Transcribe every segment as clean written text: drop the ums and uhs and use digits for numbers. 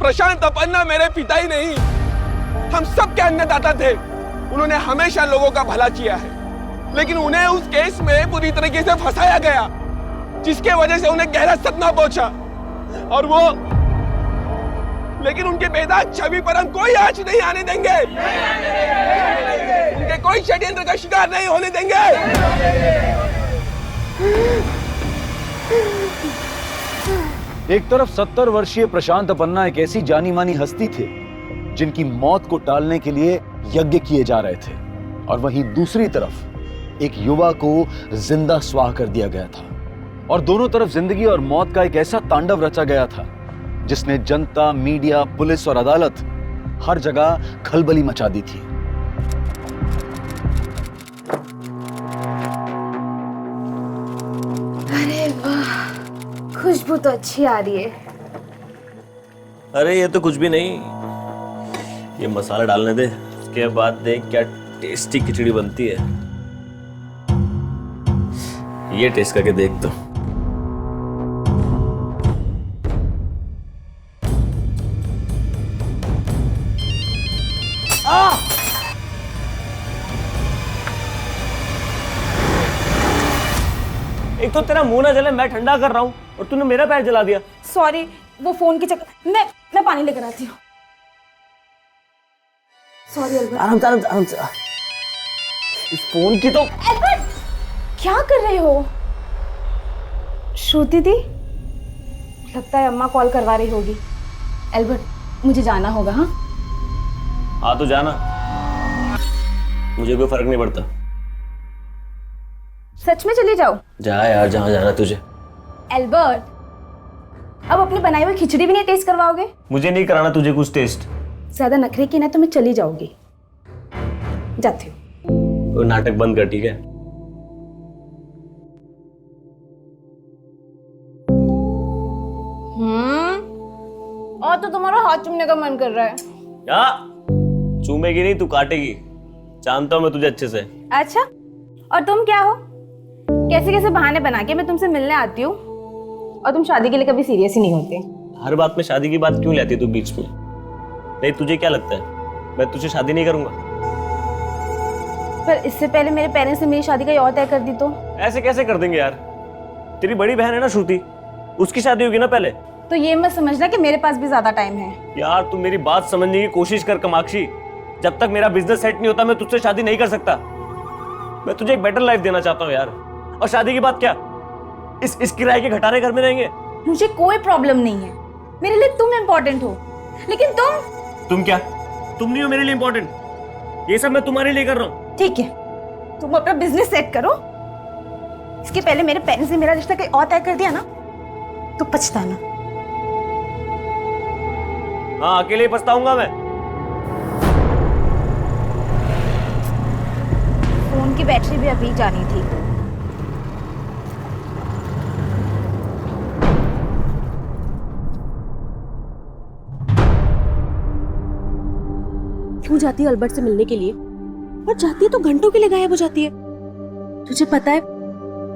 प्रशांत अपन्ना मेरे पिता ही नहीं, हम सब के अन्नदाता थे। उन्होंने हमेशा लोगों का भला किया है, लेकिन उन्हें उस केस में पूरी तरीके से फंसाया गया, जिसके वजह से उन्हें गहरा सदमा पहुंचा। और वो, लेकिन उनके बेदाग छवि पर हम कोई आंच नहीं आने देंगे। उनके कोई षड्यंत्र का शिकार नहीं होने देंगे। एक तरफ 70 वर्षीय प्रशांत अपन्ना एक ऐसी जानी मानी हस्ती थे जिनकी मौत को टालने के लिए यज्ञ किए जा रहे थे, और वहीं दूसरी तरफ एक युवा को जिंदा स्वाह कर दिया गया था। और दोनों तरफ जिंदगी और मौत का एक ऐसा तांडव रचा गया था जिसने जनता, मीडिया, पुलिस और अदालत हर जगह खलबली मचा दी थी। अरे वाह, खुशबू तो अच्छी आ रही है। अरे ये तो कुछ भी नहीं, ये मसाला डालने दे, उसके बाद देख क्या टेस्टी खिचड़ी बनती है। ये टेस्ट करके देख तो। एक तो तेरा मुंह ना जले, मैं ठंडा कर रहा हूँ और तूने मेरा पैर जला दिया। सॉरी, वो फोन के चक्कर। मैं पानी लेकर आती हूँ। Sorry Albert. आराम से, आराम से, आराम से। इस फोन की तो। अल्बर्ट, क्या कर रहे हो? श्रुति दी, लगता है अम्मा कॉल करवा रही होगी। अल्बर्ट, मुझे जाना होगा। हाँ हाँ तो जाना, मुझे कोई फर्क नहीं पड़ता। सच में चली जाओ? जा यार, जहाँ जाना तुझे। अल्बर्ट, अब अपनी बनाई हुई खिचड़ी भी नहीं टेस्ट करवाओगे? मुझे नहीं कराना तुझे कुछ टेस्ट। ज्यादा नखरे की ना तो मैं चली जाऊंगी। जाती हूँ। तो नाटक बंद कर, ठीक है? और तो तुम्हारा हाथ चूमने का मन कर रहा है। क्या? चूमेगी नहीं, तू काटेगी। जानता हूँ मैं तुझे अच्छे से। अच्छा, और तुम क्या हो? कैसे कैसे बहाने बना के मैं तुमसे मिलने आती हूँ, और तुम शादी के लिए कभी सीरियस ही नहीं होते। हर बात में शादी की बात क्यों लाती तू बीच में? नहीं, तुझे क्या लगता है मैं तुझसे शादी नहीं करूंगा? पर इससे पहले मेरे पेरेंट्स ने मेरी शादी का और तय कर दी तो? ऐसे कैसे कर देंगे यार? तेरी बड़ी बहन है ना श्रुति, उसकी शादी होगी ना पहले। तो ये मत समझना कि मेरे पास भी ज्यादा टाइम है। यार तू मेरी बात समझने की कोशिश कर कामाक्षी। जब तक मेरा बिजनेस सेट नहीं होता मैं तुझसे शादी नहीं कर सकता। मैं तुझे एक बेटर लाइफ देना चाहता हूँ यार। और शादी की बात क्या, इस किराए के घटारे घर में रहेंगे। मुझे कोई प्रॉब्लम नहीं है, मेरे लिए तुम इम्पोर्टेंट हो, लेकिन तुम क्या? तुम नहीं हो मेरे लिए इम्पोर्टेंट। ये सब मैं तुम्हारे लिए कर रहा हूँ। ठीक है, तुम अपना बिजनेस सेट करो। इसके पहले मेरे पेरेंट्स ने मेरा रिश्ता कहीं और तय कर दिया ना तो पछताना। हाँ, अकेले ही पछताऊंगा मैं। फोन की बैटरी भी अभी जानी थी। क्यों जाती है अल्बर्ट से मिलने के लिए? और जाती है तो घंटों के लिए गायब हो जाती है। तुझे पता है,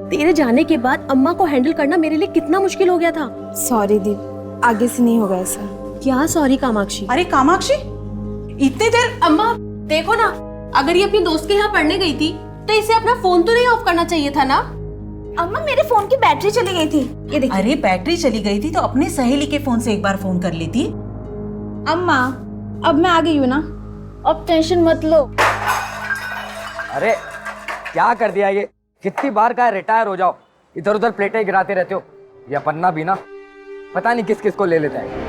तेरे जाने के बाद अम्मा को हैंडल करना मेरे लिए कितना मुश्किल हो गया था। सॉरी दीप, आगे से नहीं होगा ऐसा। क्या सॉरी कामाक्षी? अरे कामाक्षी, इतनी देर? अम्मा देखो ना, अगर ये अपनी दोस्त के यहाँ पढ़ने गई थी तो इसे अपना फोन तो नहीं ऑफ करना चाहिए था ना? अम्मा, मेरे फोन की बैटरी चली गई थी। ये देखिए। अरे बैटरी चली गई थी तो अपनी सहेली के फोन से एक बार फोन कर लेती। अम्मा, अब मैं आ गई हूँ ना, अब टेंशन मत लो। अरे क्या कर दिया ये? कितनी बार कहा रिटायर हो जाओ, इधर उधर प्लेटें गिराते रहते हो। या पन्ना भी ना पता नहीं किस किस को ले लेता है।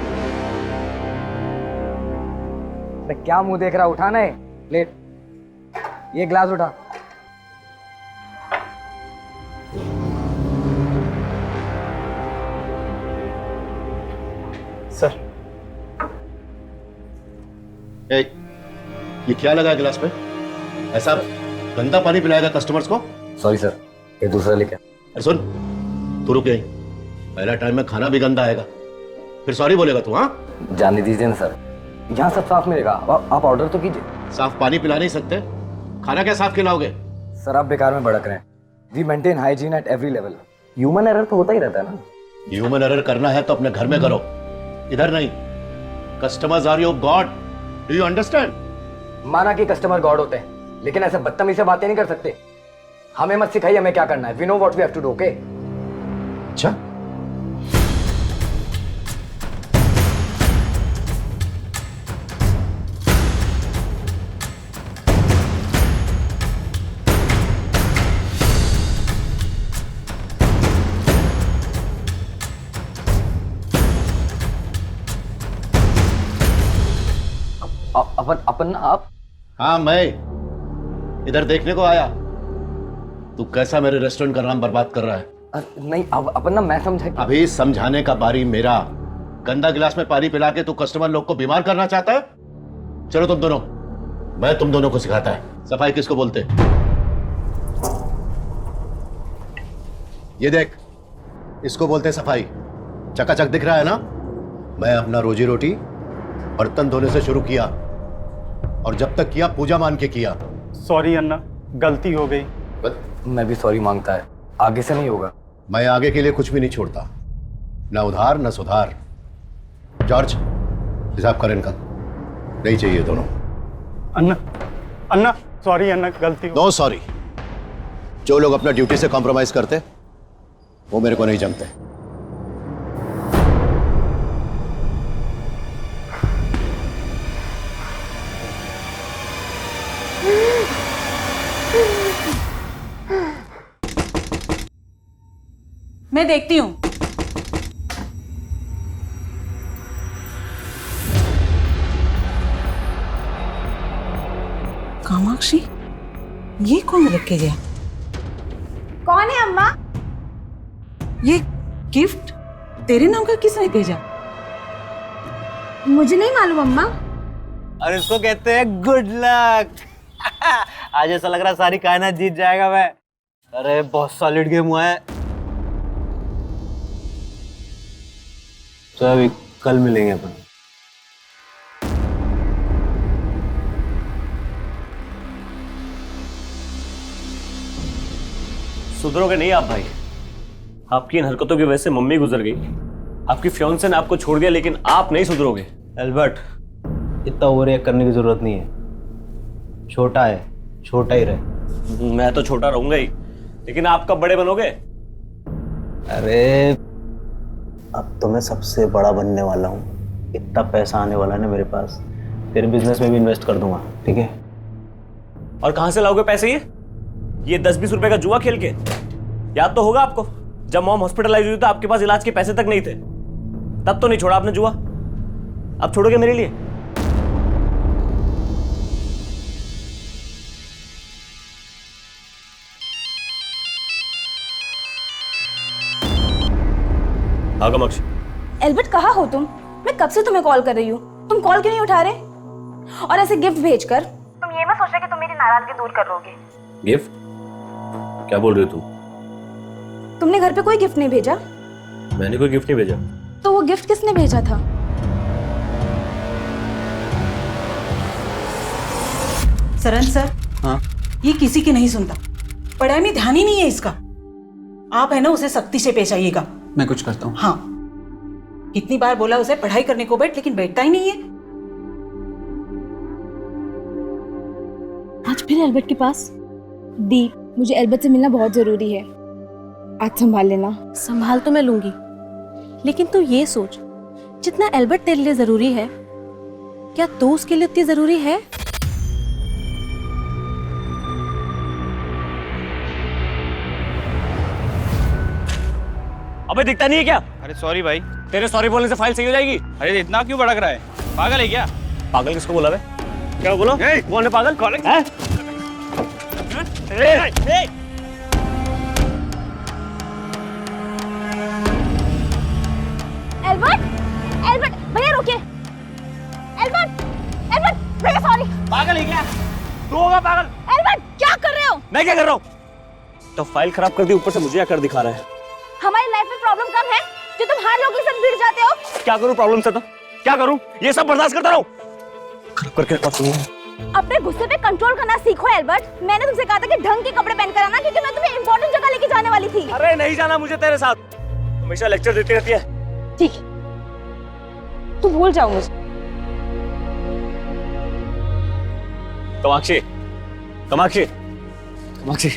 क्या मुंह देख रहा, उठाना है प्लेट, ये ग्लास उठा। सर, ये क्या लगा है गिलास में? ऐसा गंदा पानी पिलाएगा कस्टमर्स को? सॉरी सर, ये दूसरा लेके। अरे सुन, तू रुक यहीं। पहला टाइम में खाना भी गंदा आएगा, फिर सॉरी बोलेगा तू? हाँ, जाने दीजिए ना सर, यहाँ सब साफ मिलेगा। आप ऑर्डर तो कीजिए। साफ पानी पिला नहीं सकते, खाना क्या साफ खिलाओगे? सर आप बेकार में भड़क रहे हैं। We maintain hygiene at every level. Human error तो होता ही रहता है ना। ह्यूमन एरर करना है तो अपने घर में करो, इधर नहीं। Customers are your God. Do you understand? माना कि कस्टमर गॉड होते हैं, लेकिन ऐसे बदतमीज से बातें नहीं कर सकते। हमें मत सिखाइए हमें क्या करना है। We know what we have to do, okay? अच्छा, अपन ना आप हाँ मैं इधर देखने को आया। तू कैसा मेरे रेस्टोरेंट का नाम बर्बाद कर रहा है? नहीं अपन ना, मैं समझा कि अभी समझाने का बारी मेरा। गंदा गिलास में पानी पिला के तू कस्टमर लोग को बीमार करना चाहता है? चलो तुम दोनों, मैं तुम दोनों को सिखाता है सफाई किसको बोलते। ये देख, इसको बोलते हैं सफाई। चकाचक दिख रहा है ना? मैं अपना रोजी रोटी बर्तन धोने से शुरू किया, और जब तक किया पूजा मान के किया। सॉरी अन्ना, गलती हो गई। मैं भी सॉरी मांगता है, आगे से नहीं होगा। मैं आगे के लिए कुछ भी नहीं छोड़ता, ना उधार ना सुधार। जॉर्ज, हिसाब कर इनका। नहीं चाहिए दोनों। अन्ना सॉरी अन्ना, गलती हो। No sorry. जो लोग अपना ड्यूटी से कॉम्प्रोमाइज करते वो मेरे को नहीं जमते। मैं देखती हूँ। कामाक्षी, ये कौन रख के गया? कौन है अम्मा? ये गिफ्ट तेरे नाम का किसने भेजा? मुझे नहीं मालूम अम्मा। और इसको कहते हैं गुड लक। आज ऐसा लग रहा है सारी कायनात जीत जाएगा मैं। अरे बहुत सॉलिड गेम हुआ है। तो अभी कल मिलेंगे अपन। सुधरोगे नहीं आप भाई। आपकी इन हरकतों की वजह से मम्मी गुजर गई, आपकी फियांसे ने आपको छोड़ दिया, लेकिन आप नहीं सुधरोगे। एल्बर्ट, इतना ओवररिएक्ट करने की जरूरत नहीं है। छोटा है, छोटा ही रहे। मैं तो छोटा रहूंगा ही, लेकिन आप कब बड़े बनोगे? अरे अब तो मैं सबसे बड़ा बनने वाला हूँ। इतना पैसा आने वाला है ना मेरे पास, तेरे बिजनेस में भी इन्वेस्ट कर दूंगा, ठीक है? और कहां से लाओगे पैसे? ये 10-20 रुपए का जुआ खेल के? याद तो होगा आपको, जब मॉम हॉस्पिटलाइज हुई तो आपके पास इलाज के पैसे तक नहीं थे, तब तो नहीं छोड़ा आपने जुआ। अब छोड़ोगे मेरे लिए? हाँ कामाक्षी। एल्बर्ट कहाँ हो तुम? मैं कब से तुम्हें कॉल कर रही हूँ, तुम कॉल क्यों नहीं उठा रहे? और ऐसे गिफ्ट भेजकर तुम ये मत सोच रहे कि तुम मेरी नाराजगी दूर कर लोगे। गिफ्ट? क्या बोल रही हो तुम? तुमने घर पे कोई गिफ्ट नहीं भेजा? मैंने कोई गिफ्ट नहीं भेजा। तो वो गिफ्ट किसने भेजा था? सरन सर, हाँ? ये किसी की नहीं सुनता, पढ़ाई में ध्यान ही नहीं है इसका। आप है ना, उसे सख्ती से पेश आइएगा। मैं कुछ करता हूँ। हाँ, कितनी बार बोला उसे पढ़ाई करने को बैठ, लेकिन बैठता ही नहीं है। आज फिर एल्बर्ट के पास? दी, मुझे एल्बर्ट से मिलना बहुत जरूरी है, आज संभाल लेना। संभाल तो मैं लूंगी, लेकिन तू ये सोच, जितना एल्बर्ट तेरे लिए जरूरी है, क्या तू उसके लिए उतनी जरूरी है? अबे दिखता नहीं है क्या? अरे सॉरी भाई। तेरे सॉरी बोलने से फाइल सही हो जाएगी? अरे इतना क्यों भड़क रहा है? पागल है क्या? पागल किसको बोला बे? क्या बोलो? कौन है पागल? हैं? एल्बर्ट, एल्बर्ट भैया रुकिए। एल्बर्ट, एल्बर्ट भैया सॉरी। पागल है क्या? तू होगा पागल? एल्बर्ट क्या कर रहे हो? मैं क्या कर रहा हूँ? तो फाइल खराब कर दी, ऊपर से मुझे आकर दिखा रहा है। हमारी लाइफ में प्रॉब्लम कब है जो तुम हर लोगों के साथ भिड़ जाते हो? क्या करूं प्रॉब्लम से? तो क्या करूं? ये सब बर्दाश्त करता रहूं? करके अपने गुस्से पे कंट्रोल करना सीखो एल्बर्ट। मैंने तुमसे कहा था कि ढंग के कपड़े पहनकर आना, क्योंकि मैं तुम्हें इंपॉर्टेंट जगह लेके जाने वाली थी। अरे नहीं जाना मुझे तेरे साथ, हमेशा लेक्चर देती रहती है। ठीक है, तू भूल जाओ मुझे। कामाक्षी, कामाक्षी, कामाक्षी,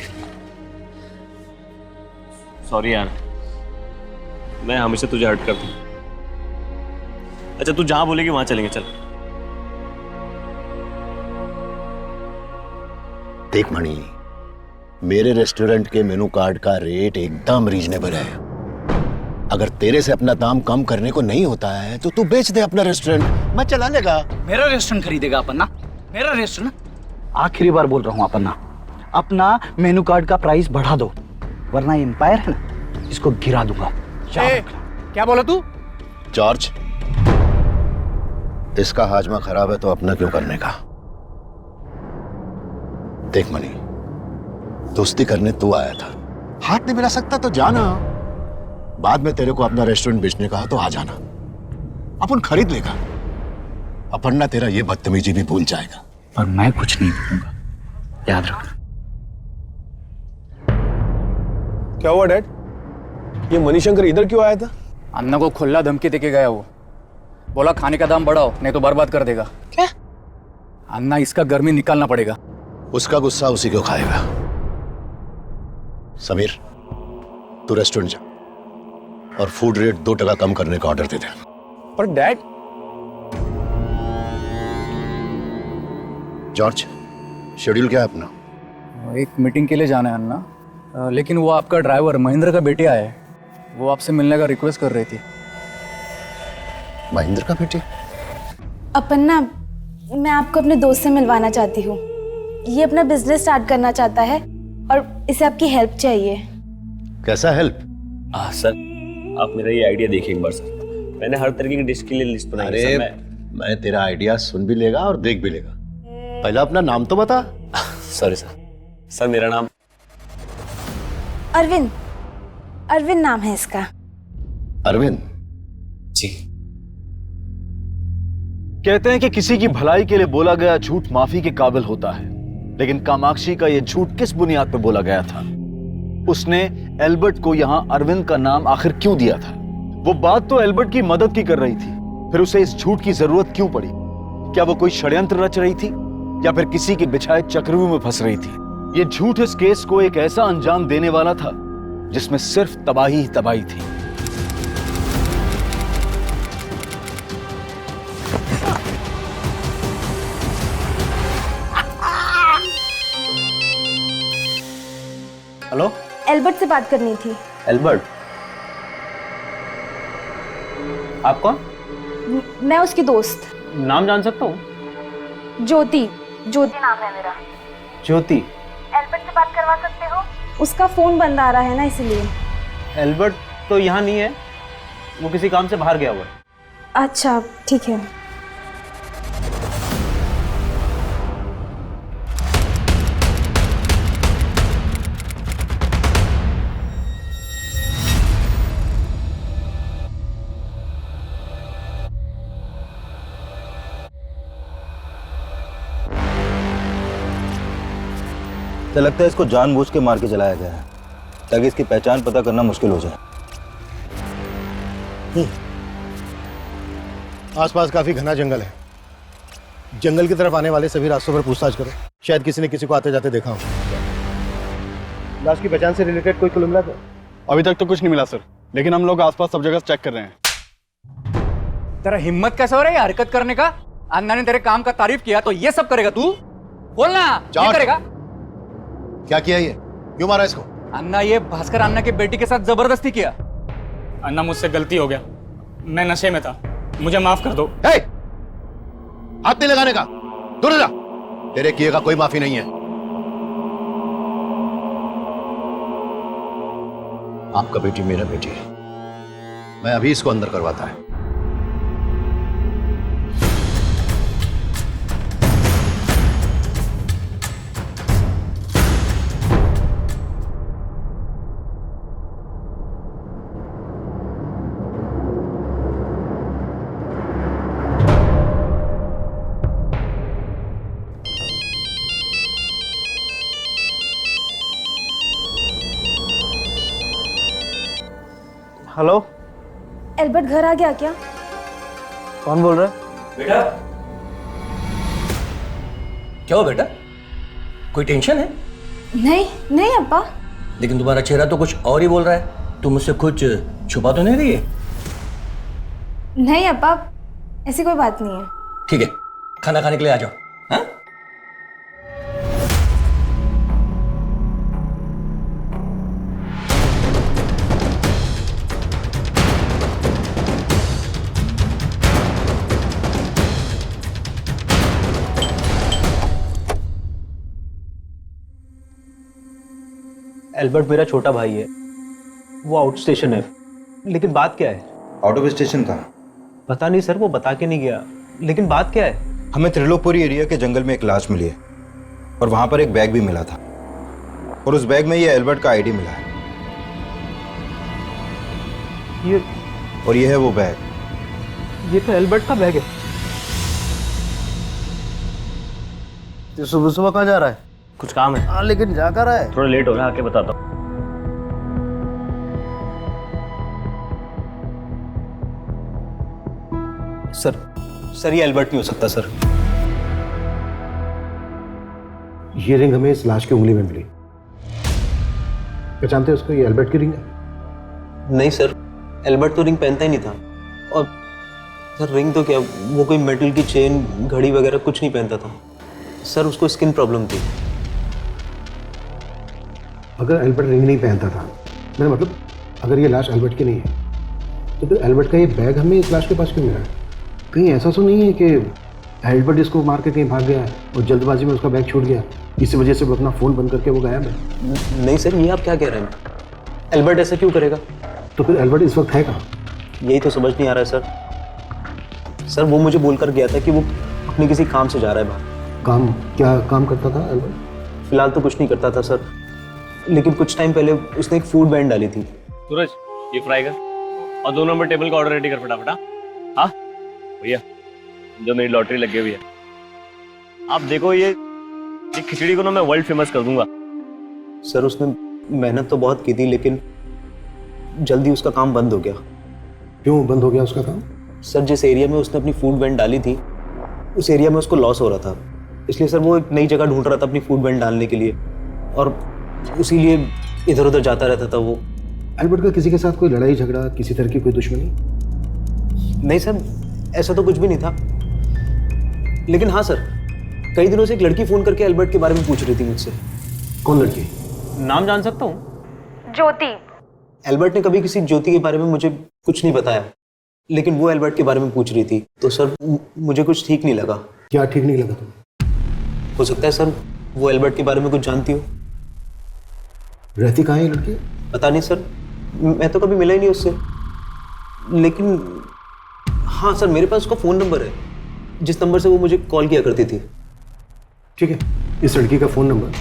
सॉरी यार, मैं हमेशा तुझे हर्ट कर दूं। अच्छा तू जहां बोलेगी वहां चलेंगे, चल। देख मणि, मेरे रेस्टोरेंट के मेनू कार्ड का रेट एकदम रीजनेबल है। अगर तेरे से अपना दाम कम करने को नहीं होता है तो तू बेच दे अपना रेस्टोरेंट, मैं चला लेगा। मेरा रेस्टोरेंट खरीदेगा अपना? मेरा रेस्टोरेंट? आखिरी बार बोल रहा हूँ अपना, अपना मेनू कार्ड का प्राइस बढ़ा दो, वरना एम्पायर है ना, इसको गिरा दूंगा। क्या बोला तू? जॉर्ज, इसका हाजमा खराब है तो अपना क्यों करने का। देख मणि, दोस्ती करने तू आया था, हाथ नहीं मिला सकता तो जाना। बाद में तेरे को अपना रेस्टोरेंट बेचने का तो आ जाना, अपन खरीद लेगा। अपना तेरा ये बदतमीजी भी भूल जाएगा। पर मैं कुछ नहीं भूलूंगा, याद रखना। क्या हुआ डैड? ये मणिशंकर इधर क्यों आया था? अन्ना को खुला धमकी देके गया वो, बोला खाने का दाम बढ़ाओ नहीं तो बर्बाद कर देगा। क्या? अन्ना इसका गर्मी निकालना पड़ेगा। उसका गुस्सा उसी को खाएगा। समीर, तू रेस्टोरेंट जा और फूड रेट 2% कम करने का ऑर्डर दे दे। पर डैड, जॉर्ज, शेड्यूल क्या है अपना? एक मीटिंग के लिए जाना है अन्ना, लेकिन वो आपका ड्राइवर महेंद्र का बेटे आया है, वो आपसे मिलने का रिक्वेस्ट कर रही थी। महेंद्र का बेटे? अपन्ना, मैं आपको अपने दोस्त से मिलवाना चाहती हूँ। ये अपना बिजनेस स्टार्ट करना चाहता है और इसे आपकी हेल्प चाहिए। कैसा हेल्प? सर आप मेरा ये आइडिया देखिए एक बार सर, मैंने हर तरीके की डिश के लिए लिस्ट बनाई है अरे सर। मैं तेरा आइडिया सुन भी लेगा और देख भी लेगा। पहले अपना नाम तो बता। सॉरी सर, सर मेरा नाम अरविंद, अरविंद नाम है इसका। अरविंद जी। कहते हैं कि किसी की भलाई के लिए बोला गया झूठ माफी के काबिल होता है, लेकिन कामाक्षी का यह झूठ किस बुनियाद पर बोला गया था? उसने एल्बर्ट को यहां अरविंद का नाम आखिर क्यों दिया था? वो बात तो एल्बर्ट की मदद की कर रही थी, फिर उसे इस झूठ की जरूरत क्यों पड़ी? क्या वो कोई षड्यंत्र रच रही थी या फिर किसी के बिछाए चक्रव्यूह में फंस रही थी? ये झूठ इस केस को एक ऐसा अंजाम देने वाला था जिसमें सिर्फ तबाही ही तबाही थी। हेलो, एल्बर्ट से बात करनी थी। एल्बर्ट? आप कौन? मैं उसकी दोस्त। नाम जान सकता हूँ? ज्योति, ज्योति नाम है मेरा। ज्योति? एल्बर्ट से बात करवा सकते हो? उसका फोन बंद आ रहा है ना, इसलिए। एल्बर्ट तो यहाँ नहीं है, वो किसी काम से बाहर गया हुआ है। अच्छा ठीक है। तो लगता है इसको जानबूझ के मार के जलाया गया है ताकि इसकी पहचान पता करना मुश्किल हो जाए। आसपास काफी घना जंगल है। जंगल की तरफ आने वाले सभी रास्तों पर पूछताछ करो, शायद किसी ने किसी को आते जाते देखा हो। लाश की पहचान से रिलेटेड कोई क्लू मिला था? अभी तक तो कुछ नहीं मिला सर, लेकिन हम लोग आसपास सब जगह चेक कर रहे हैं। तेरा हिम्मत कैसे हो रहा है हरकत करने का? अन्ना ने तेरे काम का तारीफ किया तो ये सब करेगा तू? बोलना, ये करेगा? क्या किया ये? क्यों मारा इसको? अन्ना, ये भास्कर अन्ना के बेटी के साथ जबरदस्ती किया। अन्ना मुझसे गलती हो गया, मैं नशे में था, मुझे माफ कर दो। हाथ नहीं लगाने का, दूर जा। तेरे किए का कोई माफी नहीं है। आपका बेटी मेरा बेटी है, मैं अभी इसको अंदर करवाता है। हेलो, एल्बर्ट घर आ गया क्या? कौन बोल रहा है? बेटा क्या हो बेटा, कोई टेंशन है? नहीं नहीं अब्बा। लेकिन तुम्हारा चेहरा तो कुछ और ही बोल रहा है। तुम मुझसे कुछ छुपा तो नहीं रही है? नहीं अब्बा, ऐसी कोई बात नहीं है। ठीक है, खाना खाने के लिए आ जाओ। हाँ? एल्बर्ट मेरा छोटा भाई है, वो आउट स्टेशन है। लेकिन बात क्या है? आउट ऑफ स्टेशन कहाँ? पता नहीं सर, वो बता के नहीं गया। लेकिन बात क्या है? हमें त्रिलोकपुरी एरिया के जंगल में एक लाश मिली है और वहां पर एक बैग भी मिला था और उस बैग में ये एल्बर्ट का आईडी मिला है। ये है वो बैग। ये तो एल्बर्ट का बैग है। तो सुबह सुबह कहाँ जा रहा है? कुछ काम है। हाँ लेकिन जा कर रहा है। थोड़ा लेट हो रहा है, आके बताता हूँ। सर ये एल्बर्ट नहीं हो सकता सर। ये रिंग हमें इस लाश की उंगली में मिली। पहचानते हो उसको? ये एल्बर्ट की रिंग है। नहीं सर, एल्बर्ट तो रिंग पहनता ही नहीं था। और सर रिंग तो क्या, वो कोई मेटल की चेन घड़ी वगैरह कुछ नहीं पहनता था सर। उसको स्किन प्रॉब्लम थी। अगर एल्बर्ट रिंग नहीं पहनता था, मेरा मतलब अगर ये लाश एल्बर्ट की नहीं है, तो फिर एल्बर्ट का ये बैग हमें इस लाश के पास क्यों मिला है? कहीं ऐसा तो नहीं है कि एल्बर्ट इसको मार के कहीं भाग गया है और जल्दबाजी में उसका बैग छूट गया, इसी वजह से वो अपना फ़ोन बंद करके वो गायब है? नहीं सर, ये आप क्या कह रहे हैं? एल्बर्ट ऐसा क्यों करेगा? तो फिर एल्बर्ट इस वक्त है कहाँ? यही तो समझ नहीं आ रहा है सर। वो मुझे बोल कर गया था कि वो अपने किसी काम से जा रहा है बाहर। काम? क्या काम करता था एल्बर्ट? फिलहाल तो कुछ नहीं करता था सर, लेकिन कुछ टाइम पहले उसने एक फूड बैंड डाली थी। सूरज, ये फ्राई कर और 2 नंबर टेबल का ऑर्डर रेडी कर फटाफट। हाँ भैया, जो मेरी लॉटरी लगी हुई है। आप देखो, ये खिचड़ी को ना मैं वर्ल्ड फेमस कर दूंगा। सर उसने मेहनत तो बहुत की थी, लेकिन जल्दी उसका काम बंद हो गया। क्यों बंद हो गया उसका काम? सर जिस एरिया में उसने अपनी फूड वैन डाली थी, उस एरिया में उसको लॉस हो रहा था। इसलिए सर वो एक नई जगह ढूंढ रहा था अपनी फूड वैन डालने के लिए, और उसीलिए इधर उधर जाता रहता था वो। एल्बर्ट का किसी के साथ कोई लड़ाई झगड़ा, किसी तरह की कोई दुश्मनी? नहीं सर, ऐसा तो कुछ भी नहीं था। लेकिन हाँ सर, कई दिनों से एक लड़की फोन करके एल्बर्ट के बारे में पूछ रही थी मुझसे। कौन लड़की? नाम जान सकता हूँ? ज्योति। एल्बर्ट ने कभी किसी ज्योति के बारे में मुझे कुछ नहीं बताया, लेकिन वो एल्बर्ट के बारे में पूछ रही थी। तो सर मुझे कुछ ठीक नहीं लगा। क्या ठीक नहीं लगा तुम्हें? हो सकता है सर वो एल्बर्ट के बारे में कुछ जानती हो। रहती कहाँ है लड़की? पता नहीं सर, मैं तो कभी मिला ही नहीं उससे। लेकिन हाँ सर, मेरे पास उसका फ़ोन नंबर है, जिस नंबर से वो मुझे कॉल किया करती थी। ठीक है, इस लड़की का फ़ोन नंबर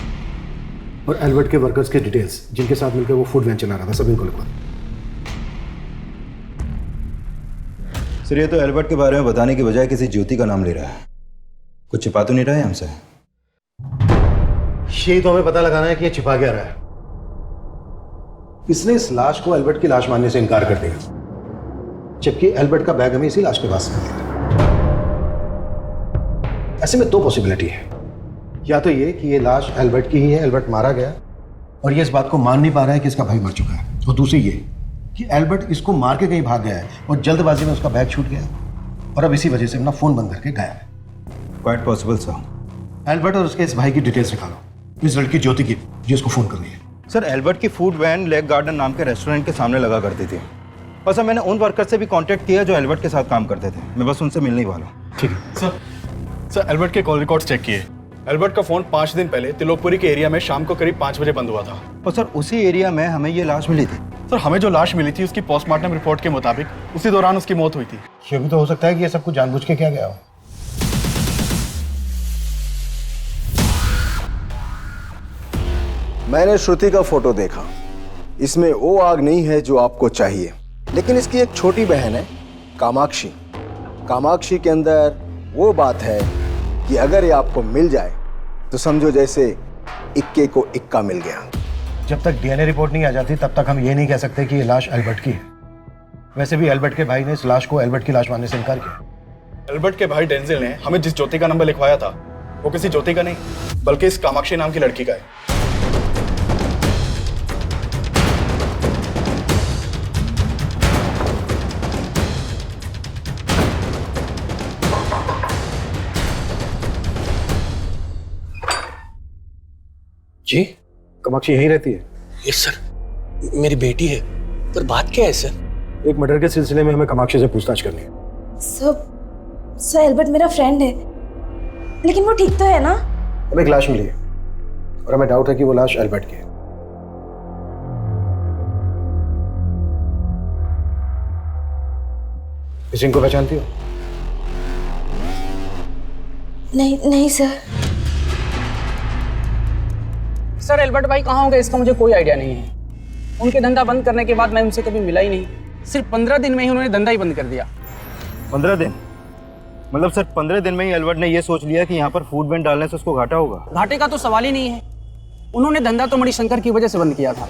और एल्बर्ट के वर्कर्स के डिटेल्स, जिनके साथ मिलकर वो फूड वैन चला रहा था, सब इनको लिखवा। सर ये तो एल्बर्ट के बारे में बताने की बजाय किसी ज्योति का नाम ले रहा है। कुछ छिपा तो नहीं रहा है हमसे? यही तो हमें पता लगाना है कि ये छिपा क्या रहा है। इसने इस लाश को एल्बर्ट की लाश मानने से इनकार कर दिया, जबकि एल्बर्ट का बैग हमें इसी लाश के पास मिला। ऐसे में 2 पॉसिबिलिटी है। या तो ये कि ये लाश एल्बर्ट की ही है, एल्बर्ट मारा गया और ये इस बात को मान नहीं पा रहा है कि इसका भाई मर चुका है, और दूसरी ये कि एल्बर्ट इसको मार के कहीं भाग गया है और जल्दबाजी में उसका बैग छूट गया और अब इसी वजह से अपना फोन बंद करके गायब है। Quite possible sir. एल्बर्ट और उसके इस भाई की डिटेल्स निकालो, इस लड़की ज्योति की, जिसको फोन कर रही है। सर एल्बर्ट की फूड वैन लेक गार्डन नाम के रेस्टोरेंट के सामने लगा करती थी, और सर मैंने उन वर्कर से भी कांटेक्ट किया जो एल्बर्ट के साथ काम करते थे। मैं बस उनसे मिलने ही वाला हूँ। ठीक है सर एल्बर्ट के कॉल रिकॉर्ड्स चेक किए। एल्बर्ट का फोन 5 दिन पहले त्रिलोकपुरी के एरिया में शाम को करीब 5 बजे बंद हुआ था। और सर उसी एरिया में हमें ये लाश मिली थी। सर हमें जो लाश मिली थी उसकी पोस्टमार्टम रिपोर्ट के मुताबिक उसी दौरान उसकी मौत हुई थी। ये भी तो हो सकता है कि ये सब कुछ जानबूझ के किया गया हो। मैंने श्रुति का फोटो देखा, इसमें वो आग नहीं है जो आपको चाहिए, लेकिन इसकी एक छोटी बहन है कामाक्षी। कामाक्षी के अंदर वो बात है कि अगर ये आपको मिल जाए तो समझो जैसे इक्के को इक्का मिल गया। जब तक डीएनए रिपोर्ट नहीं आ जाती तब तक हम ये नहीं कह सकते कि ये लाश एल्बर्ट की है। वैसे भी एल्बर्ट के भाई ने इस लाश को एल्बर्ट की लाश मानने से इनकार किया। एल्बर्ट के भाई डेंजिल ने हमें जिस ज्योति का नंबर लिखवाया था वो किसी ज्योति का नहीं बल्कि इस कामाक्षी नाम की लड़की का है। जी कामाक्षी यहीं रहती है? यस सर, मेरी बेटी है। पर बात क्या है सर? एक मर्डर के सिलसिले में हमें कामाक्षी से पूछताछ करनी है। सर एल्बर्ट मेरा फ्रेंड है, लेकिन वो ठीक तो है ना? हमें एक लाश मिली है और हमें डाउट है कि वो लाश एल्बर्ट की है। इस इनको पहचानती हो? नहीं सर। सर एल्बर्ट भाई कहाँ होंगे इसका मुझे कोई आइडिया नहीं है। उनके धंधा बंद करने के बाद मैं उनसे कभी मिला ही नहीं। सिर्फ 15 दिन में ही उन्होंने धंधा ही बंद कर दिया। 15 दिन? मतलब सर 15 दिन में ही एल्बर्ट ने ये सोच लिया कि यहाँ पर फूड वेंड डालने से उसको घाटा होगा? घाटे का तो सवाल ही नहीं है। उन्होंने धंधा तो मणिशंकर की वजह से बंद किया था।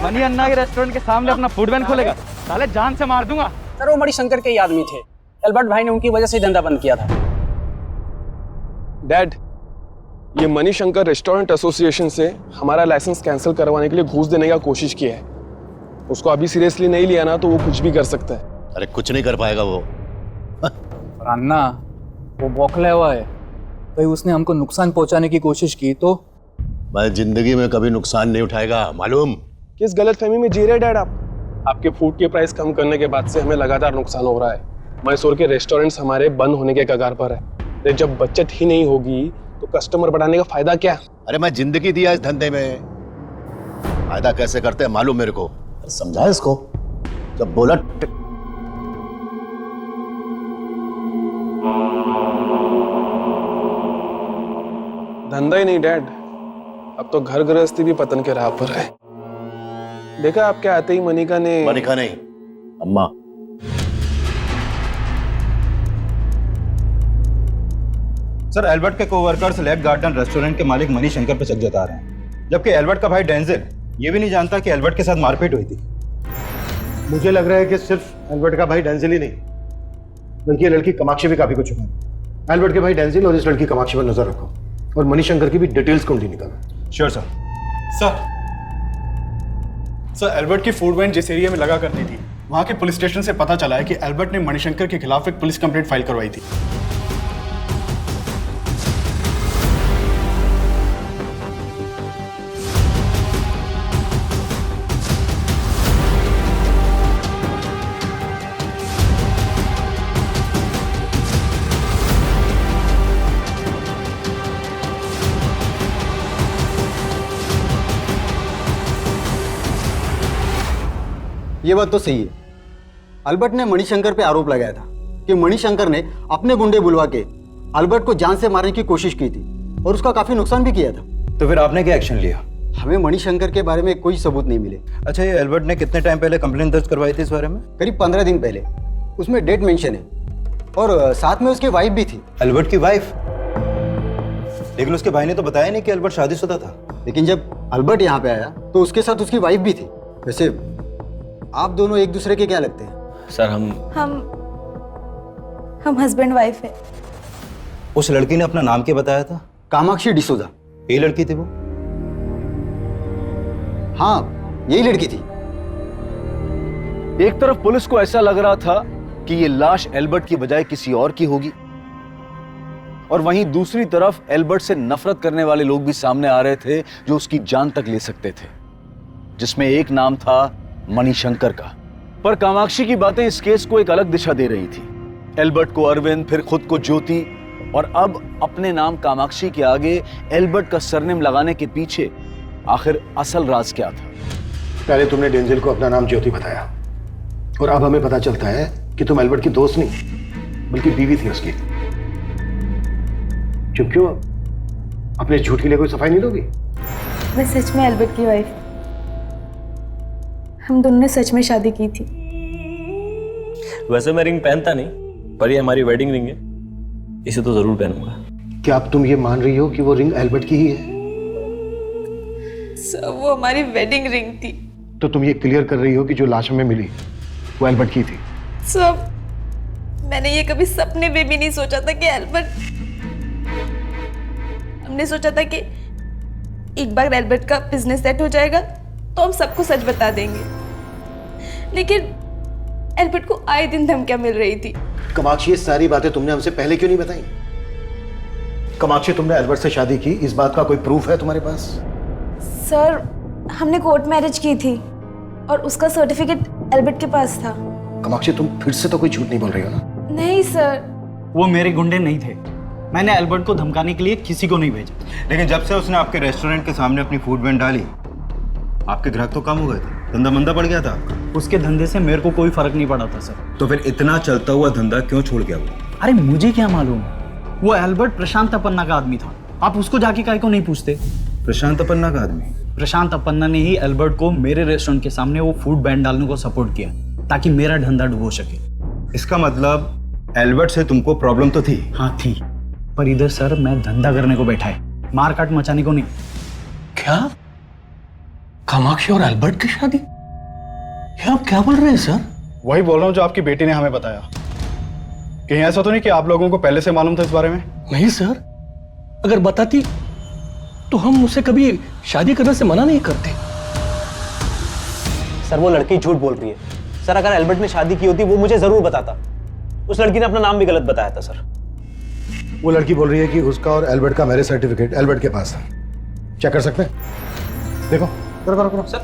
मनी अन्ना के रेस्टोरेंट के सामने अपना फूड वैन खोलेगा? साले जान से मार दूंगा। सर वो मणिशंकर के ही आदमी थे। एल्बर्ट भाई ने उनकी वजह से धंधा बंद किया था। डैड, ये मणिशंकर रेस्टोरेंट एसोसिएशन से हमारा लाइसेंस कैंसिल करवाने के लिए घूस देने का कोशिश किया है। उसको अभी सीरियसली नहीं लिया ना तो वो कुछ भी कर सकता है। अरे कुछ नहीं कर पाएगा वो। अन्ना वो बौखला हुआ है, कहीं उसने हमको नुकसान पहुंचाने की कोशिश की तो? मैं जिंदगी में कभी नुकसान नहीं उठाएगा, मालूम? किस गलतफहमी में जी रहे डैड आप? आपके फूड के प्राइस कम करने के बाद से हमें लगातार नुकसान हो रहा है। मैसूर के रेस्टोरेंट्स हमारे बंद होने के कगार पर है। जब बचत ही नहीं होगी तो कस्टमर बढ़ाने का फायदा क्या? अरे मैं जिंदगी दिया इस धंधे में, फायदा कैसे करते हैं मालूम मेरे को। समझा इसको? जब बोला धंधा ही नहीं डैड, अब तो घर गृहस्थी भी पतन के राह पर है। देखा आपके आते ही मनिका नहीं, अम्मा। सर एल्बर्ट के कोवर्कर्स लेक गार्डन रेस्टोरेंट के मालिक मणिशंकर पर शक जता रहे हैं, जबकि एल्बर्ट का भाई डेंजिल ये भी नहीं जानता कि एल्बर्ट के साथ मारपीट हुई थी। मुझे लग रहा है कि सिर्फ एल्बर्ट का भाई डेंजिल ही नहीं बल्कि ये लड़की कामाक्षी भी काफी कुछ है। एल्बर्ट के भाई डेंजिल और इस लड़की कामाक्षी पर नजर रखो और मणिशंकर की भी डिटेल्स कुंडली निकालो। Sure sir. सर एल्बर्ट की फूड वैन जिस एरिया में लगा करती थी वहां के पुलिस स्टेशन से पता चला है कि एल्बर्ट ने मणिशंकर के खिलाफ एक पुलिस कंप्लेंट फाइल करवाई थी। ये बात तो सही है। अल्बर्ट ने मणिशंकर पे आरोप लगाया था कि मणिशंकर ने अपने गुंडे बुलवा के अल्बर्ट को जान से मारने की कोशिश की थी और उसका काफी नुकसान भी किया था। तो फिर आपने क्या एक्शन लिया? हमें मणिशंकर के बारे में कोई सबूत नहीं मिले। अच्छा, ये एल्बर्ट ने कितने टाइम पहले कंप्लेंट दर्ज करवाई थी इस बारे में? करीब 15 दिन पहले। उसमें डेट मेंशन है और साथ में उसकी वाइफ भी थी। एल्बर्ट की वाइफ? लेकिन उसके भाई ने तो बताया नहीं कि एल्बर्ट शादीशुदा था। लेकिन जब अल्बर्ट यहाँ पे आया तो उसके साथ उसकी वाइफ भी थी। वैसे आप दोनों एक दूसरे के क्या लगते हैं? सर हम हस्बैंड वाइफ है। उस लड़की ने अपना नाम क्या बताया था? कामाक्षी डिसूजा। यही लड़की थी वो? हाँ, यही लड़की थी। एक तरफ पुलिस को ऐसा लग रहा था कि ये लाश एल्बर्ट की बजाय किसी और की होगी, और वहीं दूसरी तरफ एल्बर्ट से नफरत करने वाले लोग भी सामने आ रहे थे जो उसकी जान तक ले सकते थे, जिसमें एक नाम था मणिशंकर का। पर कामाक्षी की बातें इस केस को एक अलग दिशा दे रही थी। एल्बर्ट को अरविंद, फिर खुद को ज्योति, और अब अपने नाम कामाक्षी के आगे एल्बर्ट का सरनेम लगाने के पीछे आखिर असल राज क्या था? पहले तुमने डेंजिल को अपना नाम ज्योति बताया और अब हमें पता चलता है कि तुम एल्बर्ट की दोस्त नहीं बल्कि बीवी थी उसकी। क्यों अपने झूठ के लिए कोई सफाई नहीं दोगी? मैं सच में एल्बर्ट की वाइफ। हम दोनों ने सच में शादी की थी। वैसे मैं रिंग पहनता नहीं, पर ये हमारी वेडिंग रिंग है, इसे तो जरूर पहनूंगा। क्या अब तुम ये मान रही हो कि वो रिंग एल्बर्ट की ही है? सर वो हमारी वेडिंग रिंग थी। तो तुम ये क्लियर कर रही हो कि जो लाश हमें मिली वो एल्बर्ट की थी। सब मैंने ये कभी सपने में भी नहीं सोचा था कि एल्बर्ट, हमने सोचा था कि एक बार एल्बर्ट का बिजनेस सेट हो जाएगा तो हम सबको सच बता देंगे, लेकिन एल्बर्ट को आए दिन धमकियां मिल रही थी। कामाक्षी, ये सारी बातें तुमने हमसे पहले क्यों नहीं बताई? कामाक्षी, तुमने एल्बर्ट से शादी की, इस बात का कोई प्रूफ है तुम्हारे पास? सर, हमने कोर्ट मैरिज की थी और उसका सर्टिफिकेट एल्बर्ट के पास था। कामाक्षी, तुम फिर से तो कोई झूठ नहीं बोल रही हो ना? नहीं सर। वो मेरे गुंडे नहीं थे, मैंने एल्बर्ट को धमकाने के लिए किसी को नहीं भेजा। लेकिन जब से उसने आपके रेस्टोरेंट के सामने अपनी फूड वैन डाली, आपके ग्राहक तो कम हो गए थे, धंधा मंदा पड़ गया था आपका। उसके धंधे से मेरे को कोई फर्क नहीं पड़ा था सर। तो फिर इतना चलता हुआ धंधा क्यों छोड़ गया वो? अरे मुझे क्या मालूम, वो एल्बर्ट प्रशांत अपन्ना का आदमी था। आप उसको जाके काहे को नहीं पूछते? प्रशांत अपन्ना का आदमी? प्रशांत अपन्ना ने ही एल्बर्ट को मेरे रेस्टोरेंट के सामने वो फूड बैन डालने को सपोर्ट किया ताकि मेरा धंधा डुबो सके। इसका मतलब एल्बर्ट से तुमको प्रॉब्लम तो थी? हाँ थी, पर इधर सर मैं धंधा करने को बैठा है, मार काट मचाने को नहीं। क्या? कामाक्षी और एल्बर्ट की शादी? ये आप क्या बोल रहे हैं सर? वही बोल रहा हूँ जो आपकी बेटी ने हमें बताया। कहीं ऐसा तो नहीं कि आप लोगों को पहले से मालूम था इस बारे में? नहीं सर, अगर बताती तो हम उससे कभी शादी करने से मना नहीं करते। सर, वो लड़की झूठ बोल रही है। सर, अगर एल्बर्ट ने शादी की होती वो मुझे जरूर बताता। उस लड़की ने अपना नाम भी गलत बताया था सर। वो लड़की बोल रही है कि उसका और एल्बर्ट का मैरिज सर्टिफिकेट एल्बर्ट के पास था। चेक कर सकते हैं? देखो, करो करो करो। सर,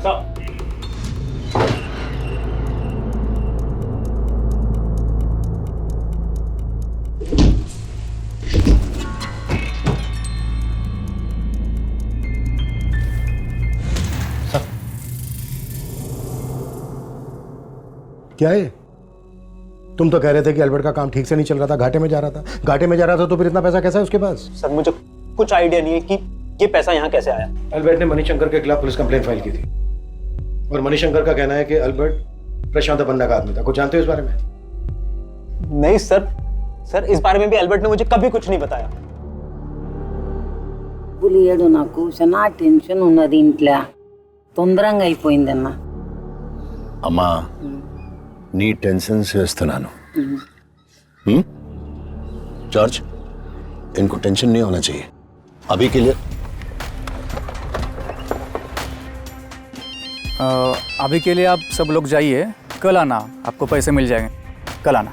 क्या है? तुम तो कह रहे थे कि एल्बर्ट का काम ठीक से नहीं चल रहा था, घाटे में जा रहा था। घाटे में जा रहा था तो फिर इतना पैसा कैसा है उसके पास? सर, मुझे कुछ आइडिया नहीं है कि ये पैसा यहाँ कैसे आया। एल्बर्ट ने मणिशंकर के खिलाफ पुलिस कंप्लेंट फाइल की थी और मणिशंकर का कहना है कि एल्बर्ट प्रशांत अपन्ना का आदमी था। कुछ जानते हो इस बारे में? नहीं सर, इस बारे में भी एल्बर्ट ने मुझे कभी कुछ नहीं बताया। పులియేడు నాకు చాలా టెన్షన్ ఉన్నది ఇంట్లో తొందరగా అయిపోయిందన్న అమ్మా నీ టెన్షన్ చేస్తున్నాను जॉर्ज इनको टेंशन नहीं होना चाहिए अभी के लिए। अभी के लिए आप सब लोग जाइए, कल आना, आपको पैसे मिल जाएंगे, कल आना।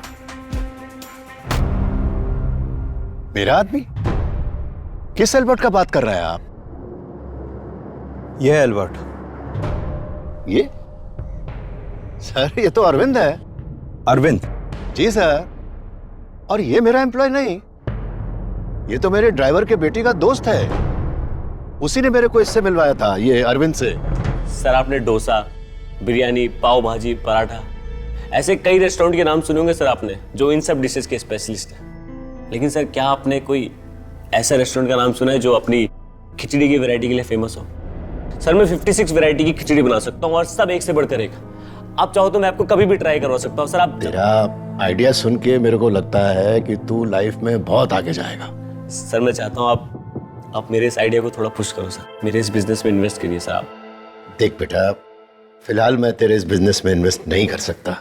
मेरा आदमी? किस एल्बर्ट का बात कर रहे हैं आप? ये एल्बर्ट। ये सर, ये तो अरविंद है। अरविंद? जी सर, और ये मेरा एम्प्लॉय नहीं, ये तो मेरे ड्राइवर के बेटी का दोस्त है। उसी ने मेरे को इससे मिलवाया था, ये अरविंद से। सर, आपने डोसा, बिरयानी, पाव भाजी, पराठा, ऐसे कई रेस्टोरेंट के नाम सुने होंगे सर आपने, जो इन सब डिशेस के स्पेशलिस्ट हैं। लेकिन सर, क्या आपने कोई ऐसा रेस्टोरेंट का नाम सुना है जो अपनी खिचड़ी की वैरायटी के लिए फेमस हो? सर, मैं 56 वैरायटी की खिचड़ी बना सकता हूँ और सब एक से बढ़कर एक। आप चाहो तो मैं आपको कभी भी ट्राई करवा सकता हूँ सर। आप तेरा आइडिया सुन के मेरे को लगता है कि तू लाइफ में बहुत आगे जाएगा। सर, मैं चाहता हूँ आप मेरे इस आइडिया को थोड़ा पुश करो सर, मेरे इस बिजनेस में इन्वेस्ट करिए सर आप। देख बेटा, फिलहाल मैं तेरे इस बिजनेस में इन्वेस्ट नहीं कर सकता।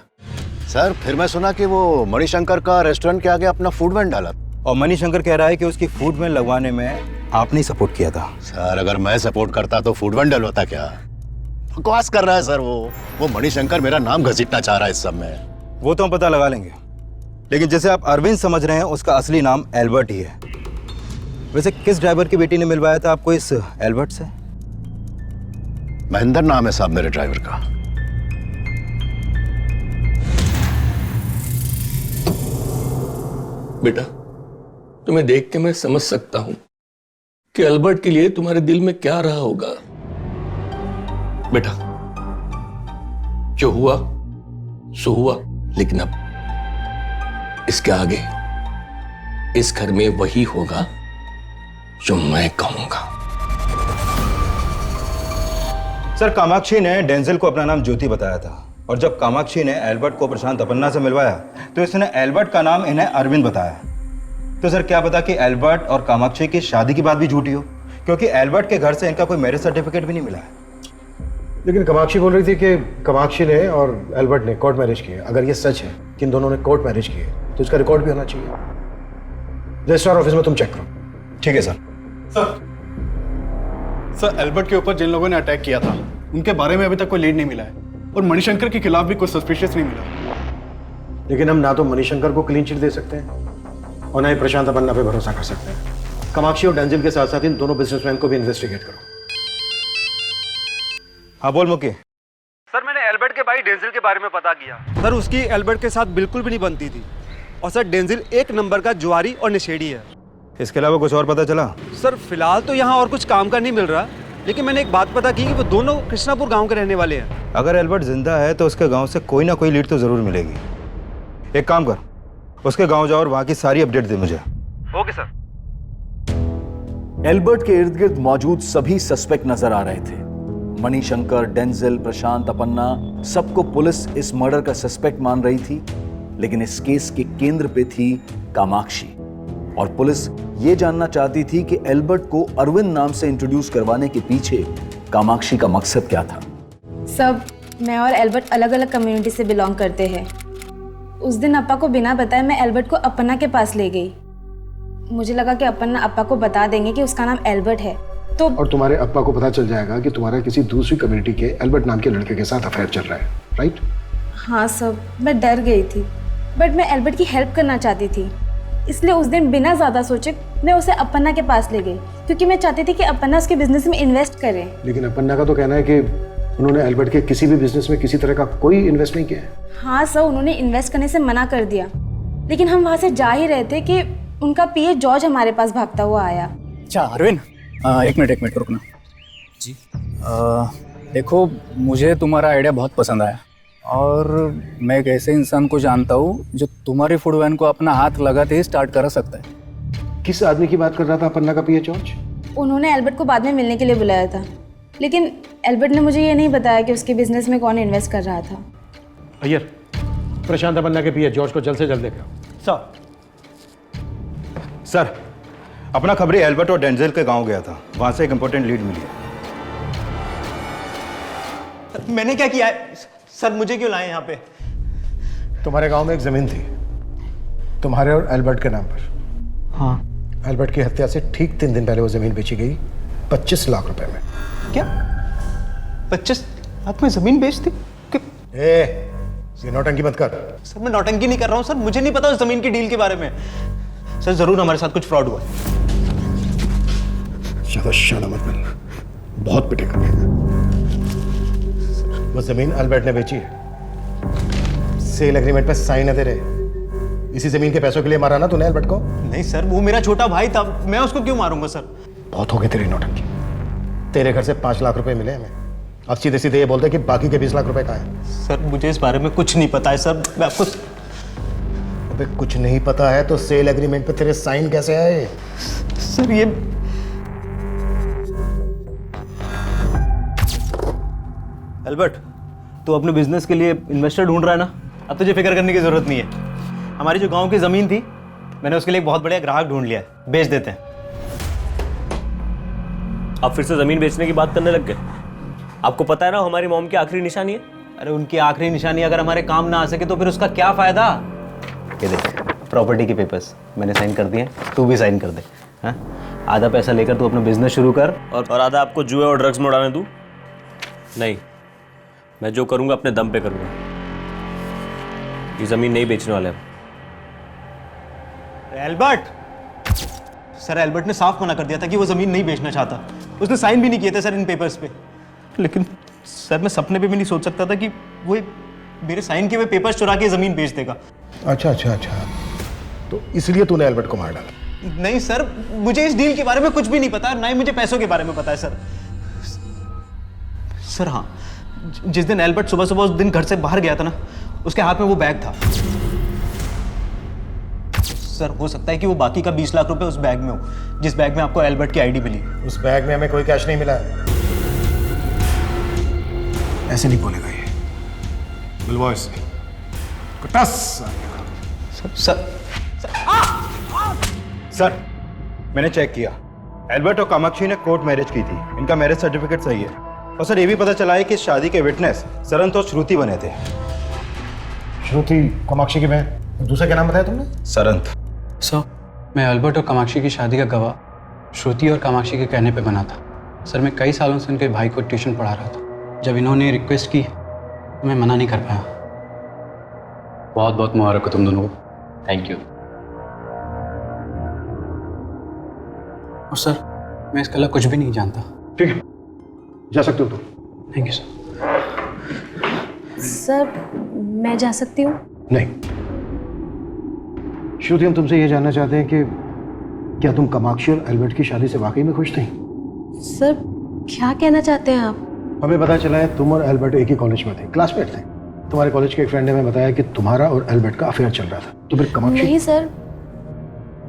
सर, फिर मैं सुना कि वो मणिशंकर का रेस्टोरेंट के आगे अपना फूड वैन डाला और मणिशंकर कह रहा है कि उसकी फूड वैन लगवाने में आपने ही सपोर्ट किया था। सर, अगर मैं सपोर्ट करता तो फूड वैन डलवाता क्या? बकवास कर रहा है सर। वो मणिशंकर मेरा नाम घसीटना चाह रहा है इस सब में। वो तो हम पता लगा लेंगे, लेकिन जैसे आप अरविंद समझ रहे हैं, उसका असली नाम एल्बर्ट ही है। वैसे किस ड्राइवर की बेटी ने मिलवाया था आपको इस एल्बर्ट से? महेंद्र नाम है साहब मेरे ड्राइवर का। बेटा, तुम्हें देख के मैं समझ सकता हूं कि एल्बर्ट के लिए तुम्हारे दिल में क्या रहा होगा। बेटा, जो हुआ सो हुआ, लेकिन अब इसके आगे इस घर में वही होगा जो मैं कहूंगा। सर, कामाक्षी ने डेंजल को अपना नाम ज्योति बताया था और जब कामाक्षी ने एल्बर्ट को प्रशांत अपन्ना से मिलवाया तो इसने एल्बर्ट का नाम इन्हें अरविंद बताया। तो सर, क्या पता कि एल्बर्ट और कामाक्षी की शादी की बात भी झूठी हो, क्योंकि एल्बर्ट के घर से इनका कोई मैरिज सर्टिफिकेट भी नहीं मिला है। लेकिन कामाक्षी बोल रही थी कि कामाक्षी ने और एल्बर्ट ने कोर्ट मैरिज किए। अगर ये सच है कि इन दोनों ने कोर्ट मैरिज किए तो इसका रिकॉर्ड भी होना चाहिए। रजिस्ट्रार ऑफिस में तुम चेक करो। ठीक है सर। सर एल्बर्ट के ऊपर जिन लोगों ने अटैक किया था उनके बारे में अभी तक कोई लीड नहीं मिला है और मणिशंकर के खिलाफ भी कोई सस्पिशियस नहीं मिला। लेकिन हम ना तो मणिशंकर को क्लीन चिट दे सकते हैं और ना ही प्रशांत अपन्ना पे भरोसा कर सकते हैं। कामाक्षी और डेंजल के साथ साथ इन दोनों बिजनेसमैन को भी इन्वेस्टिगेट करो। हाँ बोल मुकी। सर मैंने एल्बर्ट के भाई डेंजिल के बारे में पता किया। सर उसकी एल्बर्ट के साथ बिल्कुल भी नहीं बनती थी और सर डेंजिल एक नंबर का जुआरी और नशेड़ी है। इसके अलावा कुछ और पता चला? सर फिलहाल तो यहाँ और कुछ काम का नहीं मिल रहा, लेकिन मैंने एक बात पता की कि वो दोनों कृष्णापुर गांव के रहने वाले हैं। अगर एल्बर्ट जिंदा है तो उसके गांव से कोई ना कोई लीड तो जरूर मिलेगी। एक काम कर, उसके गांव जाओ और वहां की सारी अपडेट दे मुझे। Okay sir. एल्बर्ट के इर्द गिर्द मौजूद सभी सस्पेक्ट नजर आ रहे थे। मणिशंकर, डेंजल, प्रशांत, अपन्ना, सबको पुलिस इस मर्डर का सस्पेक्ट मान रही थी। लेकिन इस केस के केंद्र पे थी कामाक्षी और पुलिस ये जानना चाहती थी कि एल्बर्ट को अरविंद नाम से इंट्रोड्यूस करवाने के पीछे कामाक्षी का मकसद क्या था। सब मैं और एल्बर्ट अलग अलग कम्युनिटी से बिलोंग करते हैं। उस दिन अप्पा को बिना बताए मैं एल्बर्ट को अपन्ना के पास ले गई। मुझे लगा कि अपन्ना अप्पा को बता देंगे कि उसका नाम एल्बर्ट है तो और तुम्हारे अप्पा को पता चल जाएगा कि तुम्हारा किसी दूसरी कम्युनिटी के एल्बर्ट नाम के लड़के के साथ अफेयर चल रहा है, राइट? हाँ सब, मैं डर गई थी बट मैं एल्बर्ट की हेल्प करना चाहती थी, इसलिए उस दिन बिना ज़्यादा सोचे मैं उसे अपन्ना के पास ले गई क्योंकि मैं चाहती थी कि अपन्ना उसके बिजनेस में इन्वेस्ट करे। लेकिन अपन्ना का तो कहना है कि उन्होंने एल्बर्ट के किसी भी बिजनेस में किसी तरह का कोई इन्वेस्ट नहीं किया है। हाँ सर, उन्होंने इन्वेस्ट करने से मना कर दिया, लेकिन हम वहाँ से जा ही रहे थे कि उनका पीए जॉर्ज हमारे पास भागता हुआ आया। अच्छा अरविंद, एक मिनट रुकना जी। देखो मुझे तुम्हारा आइडिया बहुत पसंद आया और मैं एक ऐसे इंसान को जानता हूँ जो तुम्हारी फूड वैन को अपना हाथ लगाते ही स्टार्ट कर सकता है। किस आदमी की बात कर रहा था अपन्ना का पीए जॉर्ज? उन्होंने एल्बर्ट को बाद में मिलने के लिए बुलाया था, लेकिन एल्बर्ट ने मुझे ये नहीं बताया कि उसके बिजनेस में कौन इन्वेस्ट कर रहा था। अय्यर, प्रशांत अपन्ना के पीए जॉर्ज को जल्द से जल्द लेकर सर। सर अपना खबरी एल्बर्ट और डेंजल के गांव गया था, वहां से एक इंपॉर्टेंट लीड मिली है। मैंने क्या किया है सर? मुझे क्यों लाए यहाँ पे? तुम्हारे गांव में एक जमीन थी तुम्हारे और एल्बर्ट के नाम पर। हाँ। एल्बर्ट की हत्या से ठीक 3 दिन पहले वो जमीन बेची गई 25 लाख रुपए में। क्या 25 लाख में जमीन बेच दी? ये नौटंकी मत कर। सर मैं नौटंकी नहीं कर रहा हूँ सर, मुझे नहीं पता उस जमीन की डील के बारे में। सर जरूर हमारे साथ कुछ फ्रॉड हुआ है। ज्यादा शाना मत बन, बहुत पिटेगा। वो जमीन एल्बर्ट ने बेची है, सेल एग्रीमेंट पे साइन है तेरे। इसी जमीन के पैसों के लिए मारा ना तूने एल्बर्ट को? नहीं सर, वो मेरा छोटा भाई था, मैं उसको क्यों मारूंगा सर? बहुत हो गई तेरी नौटंकी। तेरे घर से 5 लाख रुपए मिले हमें, अब सीधे सीधे ये बोलते कि बाकी के 20 लाख रुपए कहाँ है? सर मुझे इस बारे में कुछ नहीं पता है सर, मैं आपको। अबे कुछ नहीं पता है तो सेल एग्रीमेंट पे तेरे साइन कैसे आए? सर ये एल्बर्ट, तू अपने बिजनेस के लिए इन्वेस्टर ढूंढ रहा है ना? अब तुझे फिक्र करने की जरूरत नहीं है। हमारी जो गांव की जमीन थी, मैंने उसके लिए एक बहुत बढ़िया ग्राहक ढूंढ लिया है, बेच देते हैं। आप फिर से जमीन बेचने की बात करने लग गए? आपको पता है ना हमारी मॉम की आखिरी निशानी है। अरे उनकी आखिरी निशानी अगर हमारे काम ना आ सके तो फिर उसका क्या फायदा? ये देख, प्रॉपर्टी के पेपर्स मैंने साइन कर दिए, तू भी साइन कर दे। हाँ, आधा पैसा लेकर तू अपना बिजनेस शुरू कर और आधा आपको जुए और ड्रग्स में उड़ाने दूं? नहीं, मैं जो करूंगा अपने दम पे करूंगा। ये जमीन नहीं बेचने वाले हम। एल्बर्ट, सर एल्बर्ट ने साफ मना कर दिया था कि वो जमीन नहीं बेचना चाहता। उसने साइन भी नहीं किए थे सर इन पेपर्स पे। लेकिन सर मैं सपने पे भी नहीं सोच सकता था कि वो मेरे साइन किए हुए पेपर्स चुरा के जमीन बेच देगा। अच्छा, तो इसलिए तूने एल्बर्ट को मार डाला? नहीं सर, मुझे इस डील के बारे में कुछ भी नहीं पता, ना ही मुझे पैसों के बारे में पता है सर। सर हाँ, जिस दिन एल्बर्ट सुबह सुबह उस दिन घर से बाहर गया था ना, उसके हाथ में वो बैग था। सर हो सकता है कि वो बाकी का 20 लाख रुपए उस बैग में हो, जिस बैग में आपको एल्बर्ट की आईडी मिली। उस बैग में हमें कोई कैश नहीं मिला है। ऐसे नहीं बोलेगा ये। बुलवाओ इसे। सर मैंने चेक किया, एल्बर्ट और कामाक्षी ने कोर्ट मैरिज की थी, इनका मैरिज सर्टिफिकेट सही है। और सर ये भी पता चला है कि शादी के विटनेस सरंत और श्रुति बने थे। श्रुति कामाक्षी की बहन, दूसरा क्या नाम बताया तुमने? सरंत। सर मैं अल्बर्ट और कामाक्षी की शादी का गवाह श्रुति और कामाक्षी के कहने पे बना था। सर मैं कई सालों से उनके भाई को ट्यूशन पढ़ा रहा था। जब इन्होंने रिक्वेस्ट की तो मैं मना नहीं कर पाया। बहुत बहुत मुबारक हो तुम दोनों को। Thank you. और सर मैं इसके अलावा कुछ भी नहीं जानता। ठीक है, जा सकते हो तुम। Thank you sir. सर मैं जा सकती हूँ? नहीं श्रुति, हम तुमसे ये जानना चाहते हैं कि क्या तुम कामाक्षी और एल्बर्ट की शादी से वाकई में खुश थी? सर क्या कहना चाहते हैं आप? हमें पता चला है तुम और एल्बर्ट एक ही कॉलेज में थे, क्लासमेट थे। तुम्हारे कॉलेज के एक फ्रेंड ने हमें बताया कि तुम्हारा और एल्बर्ट का अफेयर चल रहा था। तो फिर कामाक्षी? नहीं सर,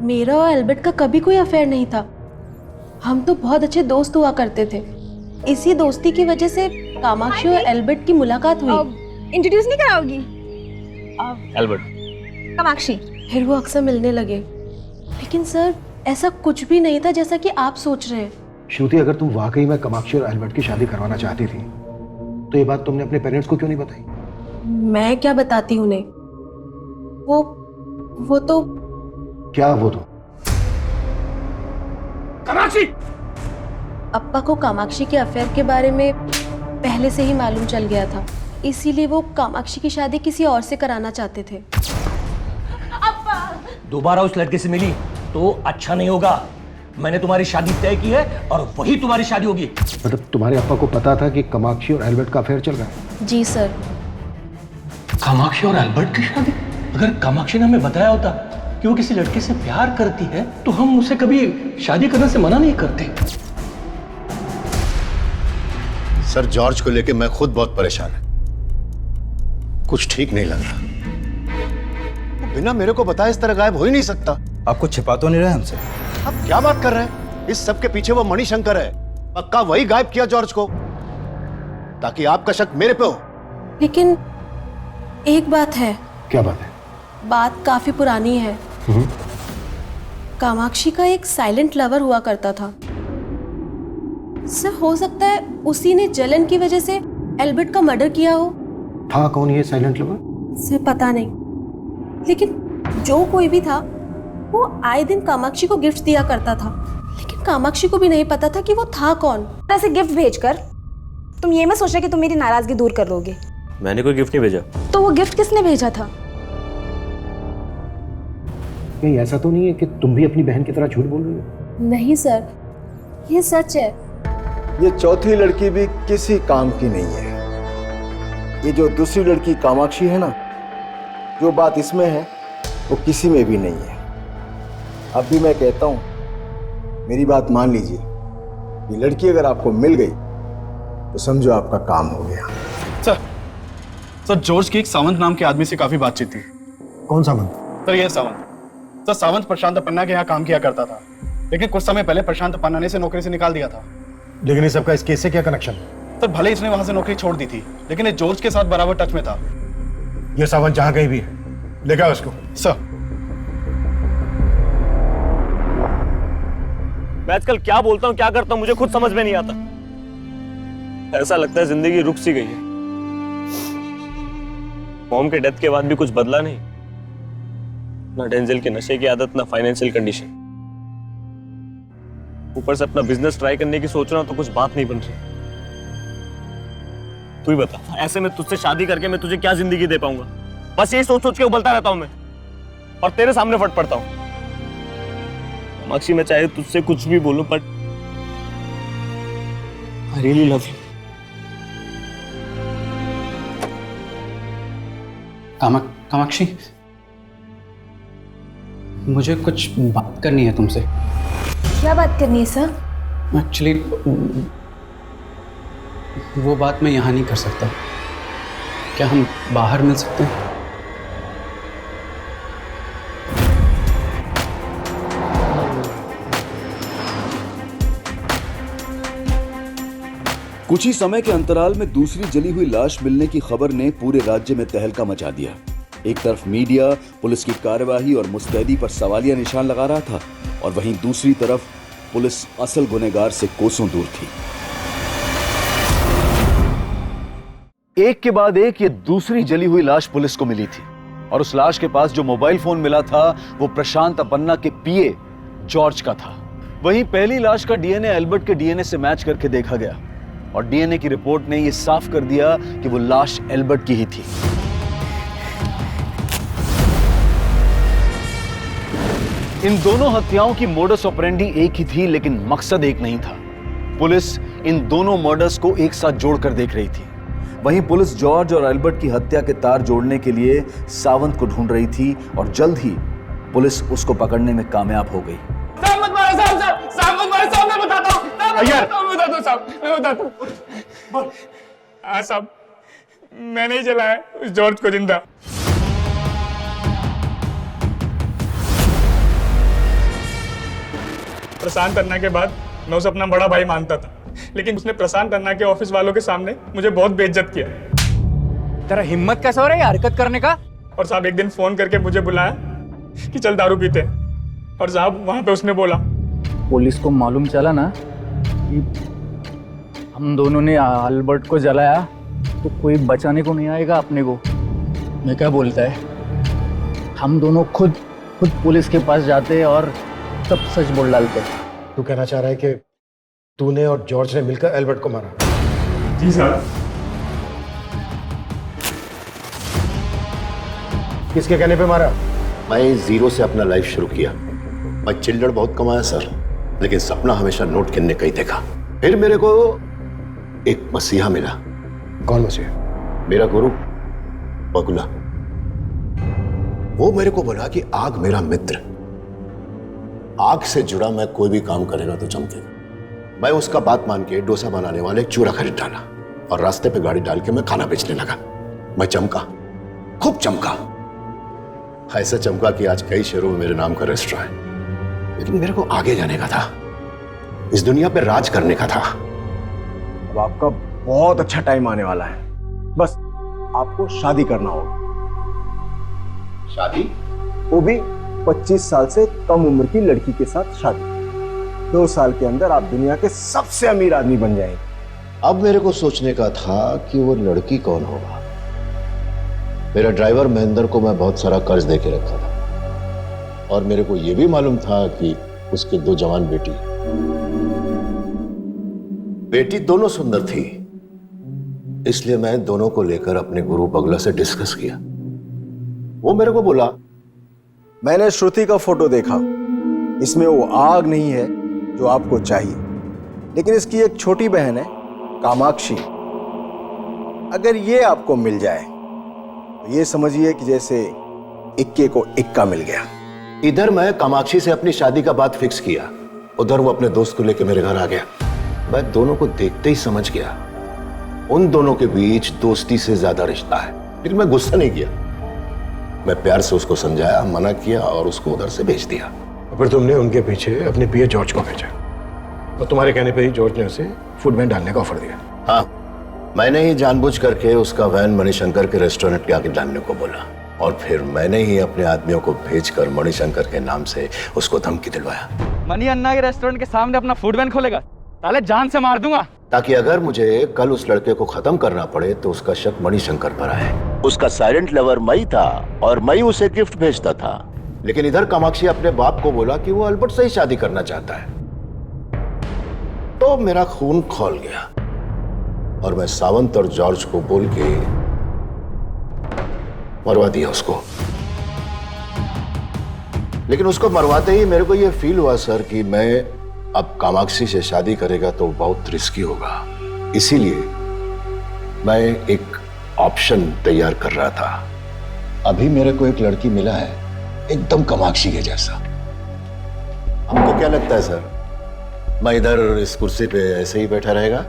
मेरा और एल्बर्ट का कभी कोई अफेयर नहीं था। हम तो बहुत अच्छे दोस्त हुआ करते थे। इसी दोस्ती की वजह से कामाक्षी और एल्बर्ट की मुलाकात हुई। इंट्रोड्यूस नहीं कराओगी? एल्बर्ट। कामाक्षी। फिर वो अक्सर मिलने लगे। लेकिन सर ऐसा कुछ भी नहीं था जैसा कि आप सोच रहे हैं। श्रुति, अगर तुम वाकई में कामाक्षी और एल्बर्ट की शादी करवाना चाहती थी तो ये बात तुमने अपने पेरेंट्स को क्यों नहीं बताई? मैं क्या बताती उन्हें? वो तो क्या वो तो? कामाक्षी! अप्पा को कामाक्षी के अफेयर के बारे में पहले से ही मालूम चल गया था, इसीलिए वो कामाक्षी की शादी किसी और से कराना चाहते थे। दोबारा उस लड़के से मिली तो अच्छा नहीं होगा। मैंने तुम्हारी शादी तय की है और वही तुम्हारी शादी होगी। मतलब तुम्हारे अप्पा को पता था कि कामाक्षी और एल्बर्ट का अफेयर चल रहा है? जी सर। कामाक्षी और एल्बर्ट की शादी? अगर कामाक्षी ने हमें बताया होता कि वो किसी लड़के से प्यार करती है तो हम उसे कभी शादी करने से मना नहीं करते। सर जॉर्ज को लेके मैं खुद बहुत परेशान हूं। कुछ ठीक नहीं लग रहा। वो बिना मेरे को बताए इस तरह गायब हो ही नहीं सकता। आपको छिपा तो नहीं रहे हमसे? आप क्या बात कर रहे हैं? इस सब के पीछे वो मणिशंकर है। पक्का वही गायब किया जॉर्ज को ताकि आपका शक मेरे पे हो। लेकिन एक बात है। क्या बात है? बात काफी पुरानी है। कामाक्षी का एक साइलेंट लवर हुआ करता था। सर हो सकता है उसी ने जलन की वजह से एल्बर्ट का मर्डर किया हो। था कौन ये साइलेंट लवर? सर पता नहीं, लेकिन जो कोई भी था वो आए दिन कामाक्षी को गिफ्ट दिया करता था। लेकिन कामाक्षी को भी नहीं पता था कि वो था कौन। ऐसे गिफ्ट भेजकर तुम ये मत सोचना कि तुम मेरी नाराजगी दूर कर लोगे। मैंने कोई गिफ्ट नहीं भेजा। तो वो गिफ्ट किसने भेजा था? कहीं ऐसा तो नहीं है कि तुम भी अपनी बहन की तरह झूठ बोल रही हो? नहीं सर, ये सच है। ये चौथी लड़की भी किसी काम की नहीं है। ये जो दूसरी लड़की कामाक्षी है ना, जो बात इसमें है वो किसी में भी नहीं है। अब भी मैं कहता हूं, मेरी बात मान लीजिए। ये लड़की अगर आपको मिल गई तो समझो आपका काम हो गया। सर जॉर्ज की एक सावंत नाम के आदमी से काफी बातचीत थी। कौन सावंत? सर ये सावंत। सर सावंत प्रशांत पन्ना के यहाँ काम किया करता था, लेकिन कुछ समय पहले प्रशांत पन्ना ने इसे नौकरी से निकाल दिया था। लेकिन इस सबका इस केस से क्या कनेक्शन? सर भले इसने वहां से नौकरी छोड़ दी थी, लेकिन ये जॉर्ज के साथ बराबर टच में था। ये सावंत जहां कहीं भी है, लेके आओ उसको। सर मैं आजकल क्या बोलता हूँ क्या करता हूँ मुझे खुद समझ में नहीं आता। ऐसा लगता है जिंदगी रुक सी गई है। मॉम के डेथ के बाद भी कुछ बदला नहीं, ना डेंजल के नशे की आदत, ना फाइनेंशियल कंडीशन। ऊपर से अपना बिजनेस ट्राई करने की सोच रहा हूं तो कुछ बात नहीं बन रही। तू ही बता, ऐसे में तुझसे शादी करके मैं तुझे क्या जिंदगी दे पाऊंगा? बस यही सोच सोच के उबलता रहता हूं मैं और तेरे सामने फट पड़ता हूं। कामाक्षी मैं चाहे तुझसे कुछ भी बोलूं but I really love you. Kamakshi, मुझे कुछ बात करनी है तुमसे। क्या बात करनी है सर? एक्चुअली वो बात मैं यहाँ नहीं कर सकता। क्या हम बाहर मिल सकते हैं? कुछ ही समय के अंतराल में दूसरी जली हुई लाश मिलने की खबर ने पूरे राज्य में तहलका मचा दिया। एक तरफ मीडिया पुलिस की कार्यवाही और मुस्तैदी पर सवालिया निशान लगा रहा था और वहीं दूसरी तरफ पुलिस असल गुनहगार से कोसों दूर थी। एक के बाद एक ये दूसरी जली हुई लाश पुलिस को मिली थी और उस लाश के पास जो मोबाइल फोन मिला था वो प्रशांत अपन्ना के पीए जॉर्ज का था। वहीं पहली लाश का डीएनए एल्बर्ट के डीएनए से मैच करके देखा गया और डीएनए की रिपोर्ट ने यह साफ कर दिया कि वो लाश एल्बर्ट की ही थी। इन दोनों हत्याओं की मोडस ऑपरेंडी एक ही थी, लेकिन मकसद एक नहीं था। पुलिस इन दोनों मर्डर्स को एक साथ जोड़कर देख रही थी। वहीं पुलिस जॉर्ज और एल्बर्ट की हत्या के तार जोड़ने के लिए सावंत को ढूंढ रही थी और जल्द ही पुलिस उसको पकड़ने में कामयाब हो गई। साहब, मैंने ही जलाया उस जॉर्ज को जिंदा। प्रशांत अन्ना के बाद मैं उसे अपना बड़ा भाई मानता था, लेकिन उसने प्रशांत अन्ना के ऑफिस वालों के सामने मुझे बहुत बेइज्जत किया। तेरा हिम्मत कैसे हो रहा है हरकत करने का? और साहब एक दिन फोन करके मुझे बुलाया कि चल दारू पीते हैं। और साहब वहां पे उसने बोला, पुलिस को मालूम चला ना कि हम दोनों ने अल्बर्ट को जलाया तो कोई बचाने को नहीं आएगा अपने को। मैं क्या बोलता है, हम दोनों खुद पुलिस के पास जाते और सब सच बोल डालते। तू कहना चाह रहा है कि तूने और जॉर्ज ने मिलकर एल्बर्ट को मारा? जी साहब। किसके कहने पे मारा? मैं जीरो से अपना लाइफ शुरू किया। मैं चिल्लड़ बहुत कमाया सर, लेकिन सपना हमेशा नोट गिनने का ही देखा। फिर मेरे को एक मसीहा मिला। कौन मसीहा? मेरा गुरु बगुला। वो मेरे को बोला कि आग मेरा मित्र, आग से जुड़ा मैं कोई भी काम करेगा तो चमकेगा। मैं उसका बात मान के डोसा बनाने वाले एक चूड़ा खरीद डाला और रास्ते पे गाड़ी डाल के मैं खाना बेचने लगा। मैं चमका, खूब चमका, ऐसा चमका कि आज कई शहरों में मेरे नाम का रेस्टोरेंट है। लेकिन मेरे को आगे जाने का था, इस दुनिया पे राज करने का था। अब आपका बहुत अच्छा टाइम आने वाला है, बस आपको शादी करना होगा। शादी? वो भी 25 साल से कम उम्र की लड़की के साथ शादी। 2 साल के अंदर आप दुनिया के सबसे अमीर आदमी बन जाएंगे। अब मेरे को सोचने का था कि वो लड़की कौन होगा। मेरा ड्राइवर महेंद्र को मैं बहुत सारा कर्ज दे के रखा था और मेरे को यह भी मालूम था कि उसके 2 जवान बेटी दोनों सुंदर थी। इसलिए मैं दोनों को लेकर अपने गुरु बगला से डिस्कस किया। वो मेरे को बोला, मैंने श्रुति का फोटो देखा, इसमें वो आग नहीं है जो आपको चाहिए, लेकिन इसकी एक छोटी बहन है कामाक्षी। अगर ये आपको मिल जाए तो ये समझिए कि जैसे इक्के को इक्का मिल गया। इधर मैं कामाक्षी से अपनी शादी का बात फिक्स किया, उधर वो अपने दोस्त को लेकर मेरे घर आ गया। मैं दोनों को देखते ही समझ गया उन दोनों के बीच दोस्ती से ज्यादा रिश्ता है। लेकिन मैं गुस्सा नहीं किया, मैं प्यार से उसको समझाया, मना किया और उसको उधर से भेज दिया। फिर तुमने उनके पीछे अपने पीए जॉर्ज को भेजा और तुम्हारे कहने पे ही जॉर्ज ने उसे फूड वैन डालने का ऑफर दिया। हाँ, मैंने ही जानबूझ करके उसका वैन मणिशंकर के रेस्टोरेंट के आगे डालने को बोला और फिर मैंने ही अपने आदमियों को भेजकर मणिशंकर के नाम से उसको धमकी दिलवाया। मनी अन्ना के रेस्टोरेंट के सामने अपना फूड वैन खोलेगा, ताले जान से मार दूंगा। ताकि अगर मुझे कल उस लड़के को खत्म करना पड़े तो उसका शक मणिशंकर पर आए। उसका साइलेंट लवर मई था और मई उसे गिफ्ट भेजता था। लेकिन इधर कामाक्षी अपने बाप को बोला कि वो अल्बर्ट से ही शादी करना चाहता है। तो मेरा खून खौल गया और मैं सावंत और जॉर्ज को बोल के मरवा दिया उसको। लेकिन उसको मरवाते ही मेरे को यह फील हुआ सर कि मैं अब कामाक्षी से शादी करेगा तो बहुत रिस्की होगा। इसीलिए मैं एक ऑप्शन तैयार कर रहा था। अभी मेरे को एक लड़की मिला है एकदम कामाक्षी के जैसा। आपको क्या लगता है सर, मैं इधर इस कुर्सी पे ऐसे ही बैठा रहेगा?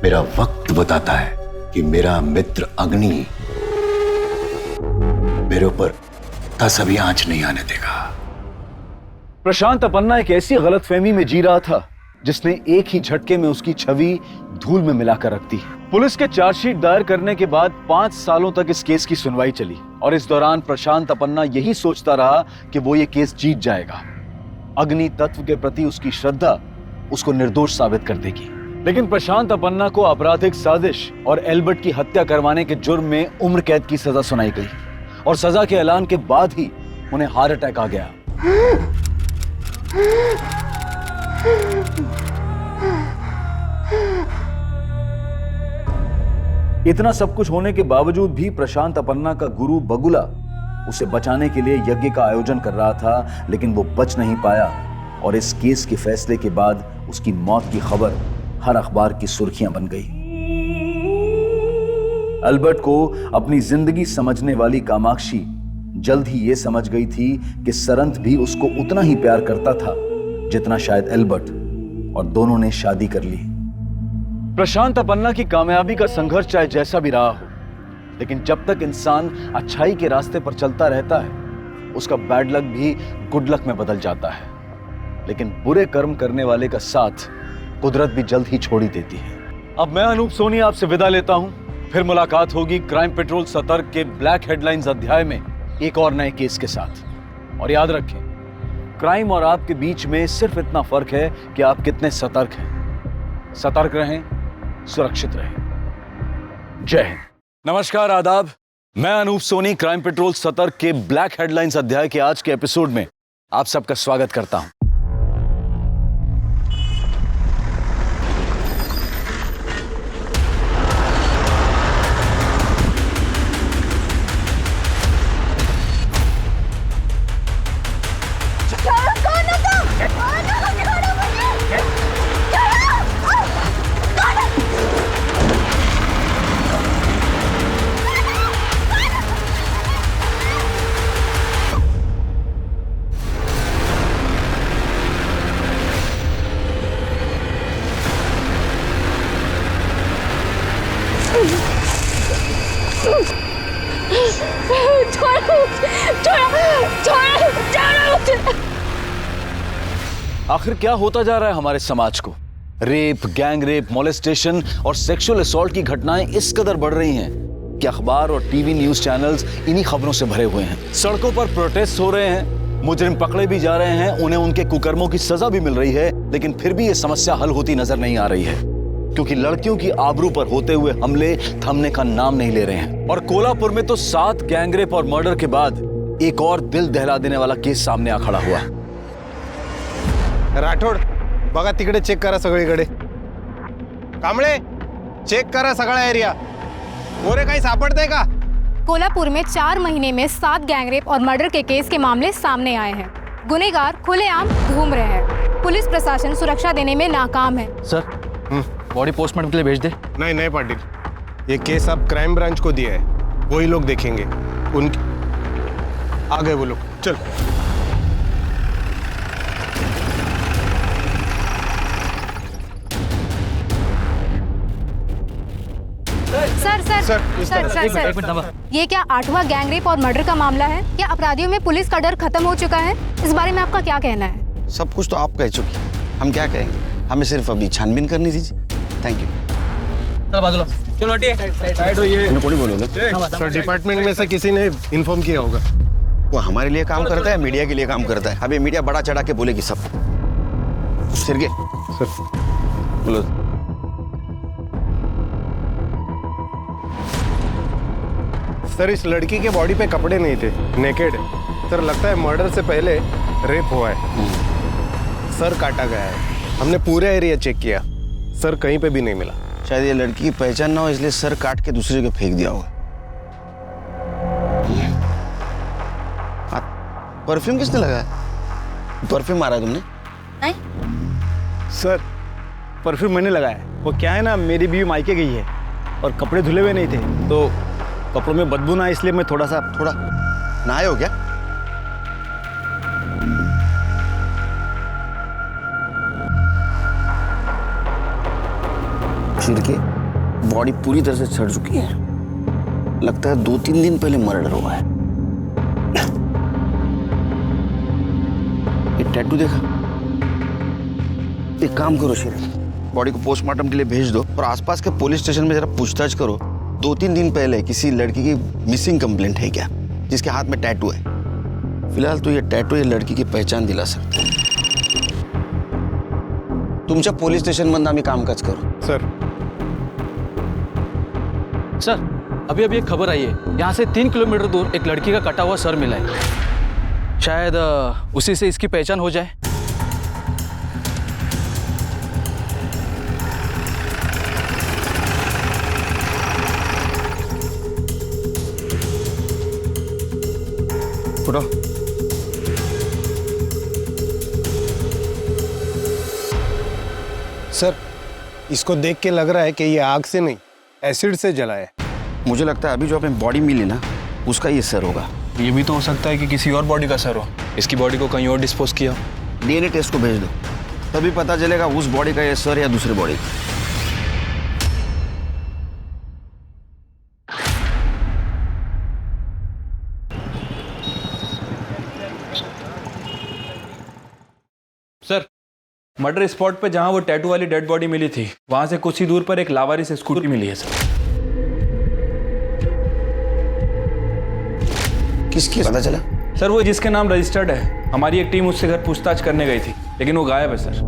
मेरा वक्त बताता है कि मेरा मित्र अग्नि मेरे ऊपर तसभी आंच नहीं आने देगा। प्रशांत अपन्ना एक ऐसी गलतफहमी में जी रहा था जिसने एक ही झटके में उसकी छवि धूल में मिलाकर रख दी। पुलिस के चार्जशीट दायर करने के बाद 5 सालों तक इस केस की सुनवाई चली और इस दौरान प्रशांत अपन्ना यही सोचता रहा कि वो ये केस जीत जाएगा। अग्नि तत्व के प्रति उसकी श्रद्धा उसको निर्दोष साबित कर देगी। लेकिन प्रशांत अपन्ना को आपराधिक साजिश और एल्बर्ट की हत्या करवाने के जुर्म में उम्र कैद की सजा सुनाई गई और सजा के ऐलान के बाद ही उन्हें हार्ट अटैक आ गया। इतना सब कुछ होने के बावजूद भी प्रशांत अपन्ना का गुरु बगुला उसे बचाने के लिए यज्ञ का आयोजन कर रहा था, लेकिन वो बच नहीं पाया और इस केस के फैसले के बाद उसकी मौत की खबर हर अखबार की सुर्खियां बन गई। एल्बर्ट को अपनी जिंदगी समझने वाली कामाक्षी जल्द ही यह समझ गई थी कि सरंत भी उसको उतना ही प्यार करता था जितना शायद एल्बर्ट, और दोनों ने शादी कर ली। प्रशांत अपन्ना की कामयाबी का संघर्ष चाहे जैसा भी रहा हो, लेकिन जब तक इंसान अच्छाई के रास्ते पर चलता रहता है, उसका बैड लक भी गुड लक में बदल जाता है। लेकिन बुरे कर्म करने वाले का साथ कुदरत भी जल्द ही छोड़ ही देती है। अब मैं अनूप सोनी आपसे विदा लेता हूं। फिर मुलाकात होगी क्राइम पेट्रोल सतर्क के ब्लैक हेडलाइंस अध्याय में एक और नए केस के साथ। और याद रखें, क्राइम और आपके बीच में सिर्फ इतना फर्क है कि आप कितने सतर्क हैं। सतर्क रहें, सुरक्षित रहें। जय हिंद। नमस्कार, आदाब। मैं अनूप सोनी क्राइम पेट्रोल सतर्क के ब्लैक हेडलाइंस अध्याय के आज के एपिसोड में आप सबका स्वागत करता हूं। आखिर क्या होता जा रहा है हमारे समाज को? रेप, गैंग रेप, मोलेस्टेशन और सेक्सुअल असॉल्ट की घटनाएं इस कदर बढ़ रही हैं कि अखबार और टीवी न्यूज चैनल्स इन्हीं खबरों से भरे हुए हैं। सड़कों पर प्रोटेस्ट हो रहे हैं, मुजरिम पकड़े भी जा रहे हैं, उन्हें उनके कुकर्मों की सजा भी मिल रही है, लेकिन फिर भी ये समस्या हल होती नजर नहीं आ रही है, क्योंकि लड़कियों की आबरू पर होते हुए हमले थमने का नाम नहीं ले रहे हैं। और कोल्हापुर में तो 7 गैंगरेप और मर्डर के बाद एक और दिल दहला देने वाला केस सामने आ खड़ा हुआ। राठोड, बघा तिकडे चेक करा सगळीकडे। कांबळे, चेक करा सगळा एरिया। मोरे काही सापडतंय का? कोल्हापुर में 4 महीने में 7 गैंगरेप और मर्डर के केस के मामले सामने आए हैं। गुनहगार खुलेआम घूम रहे हैं। पुलिस प्रशासन सुरक्षा देने में नाकाम है। सर, बॉडी पोस्टमार्टम के लिए भेज दे। नहीं नहीं पाटिल, ये केस अब क्राइम ब्रांच को दिया है, वही लोग देखेंगे। उनके आ गए वो लोग। चल। सर, ये क्या 8वां गैंगरेप और मर्डर का मामला है? क्या अपराधियों में पुलिस का डर खत्म हो चुका है? इस बारे में आपका क्या कहना है? सब कुछ तो आप कह चुकी, हम क्या कहेंगे? हमें सिर्फ अभी छानबीन करनी दीजिए। Thank you. सर, डिपार्टमेंट में से किसी ने इन्फॉर्म किया होगा। वो हमारे लिए काम करता है, मीडिया के लिए काम करता है। अभी मीडिया बड़ा चढ़ा के बोलेगी सब। सिरगे सर, बोलो। सर, इस लड़की के बॉडी पे कपड़े नहीं थे, नेकेड। सर, लगता है मर्डर से पहले रेप हुआ है। सर काटा गया है। हमने पूरा एरिया चेक किया, सर कहीं पे भी नहीं मिला। शायद ये लड़की की पहचान ना हो, इसलिए सर काट के दूसरे को फेंक दिया होगा। परफ्यूम किसने लगाया? परफ्यूम मारा तुमने? नहीं सर, परफ्यूम मैंने लगाया। वो क्या है ना, मेरी बीवी मायके गई है और कपड़े धुले हुए नहीं थे, तो कपड़ों में बदबू ना, इसलिए मैं थोड़ा नहाए हो क्या? छिड़के बॉडी पूरी तरह से सड़ चुकी है। लगता है 2-3 दिन पहले मर्डर हुआ है। ये टैटू देखा? एक काम करो शेर, बॉडी को पोस्टमार्टम के लिए भेज दो और आसपास के पुलिस स्टेशन में जरा पूछताछ करो। 2-3 दिन पहले किसी लड़की की मिसिंग कंप्लेंट है क्या, जिसके हाथ में टैटू है? फिलहाल तो ये टैटू ये लड़की की पहचान दिला सकता है। तुमच्या पोलीस स्टेशनमधनं आम्ही कामकाज करू. सर सर अभी अभी एक खबर आई है, यहाँ से 3 किलोमीटर दूर एक लड़की का कटा हुआ सर मिला है. शायद उसी से इसकी पहचान हो जाए. उठो. सर इसको देख के लग रहा है कि ये आग से नहीं एसिड से जला है. मुझे लगता है अभी जो हमें बॉडी मिली ना उसका ये सर होगा. ये भी तो हो सकता है कि किसी और बॉडी का सर हो, इसकी बॉडी को कहीं और डिस्पोज किया. डीएनए टेस्ट को भेज दो, तभी पता चलेगा उस बॉडी का ये सर या दूसरी बॉडी का. सर मर्डर स्पॉट पे जहां वो टैटू वाली डेड बॉडी मिली थी वहां से कुछ ही दूर पर एक लावारिस स्कूटी मिली है सर. किसकी पता चला? सर वो जिसके नाम रजिस्टर्ड है, हमारी एक टीम उससे घर पूछताछ करने गई थी लेकिन वो गायब है सर.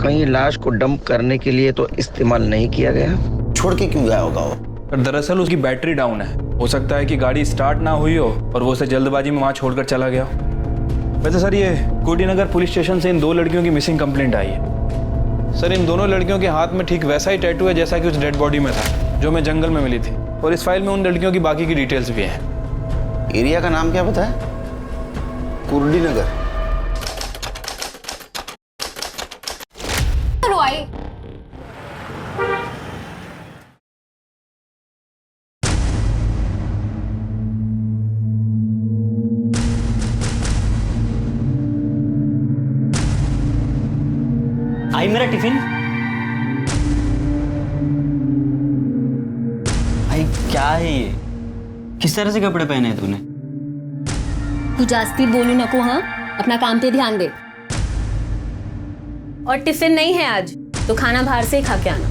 कहीं लाश को डंप करने के लिए तो इस्तेमाल नहीं किया गया, छोड़ के क्यों गया होगा वो? सर दरअसल उसकी बैटरी डाउन है, हो सकता है कि गाड़ी स्टार्ट ना हुई हो और वो उसे जल्दबाजी में वहां छोड़कर चला गया. वैसे सर ये कोटीनगर पुलिस स्टेशन से इन 2 लड़कियों की मिसिंग कंप्लेंट आई है. सर इन दोनों लड़कियों के हाथ में ठीक वैसा ही टैटू है जैसा कि उस डेड बॉडी में था जो हमें जंगल में मिली थी, और इस फाइल में उन लड़कियों की बाकी की डिटेल्स भी हैं. एरिया का नाम क्या बताया? कुर्डी नगर. चलो आई. आई मेरा टिफिन. भाई क्या है ये, किस तरह से कपड़े पहने हैं तूने? तू जास्ती बोलू नको. हाँ अपना काम पे ध्यान दे. और टिफिन नहीं है आज तो खाना बाहर से ही खा के आना.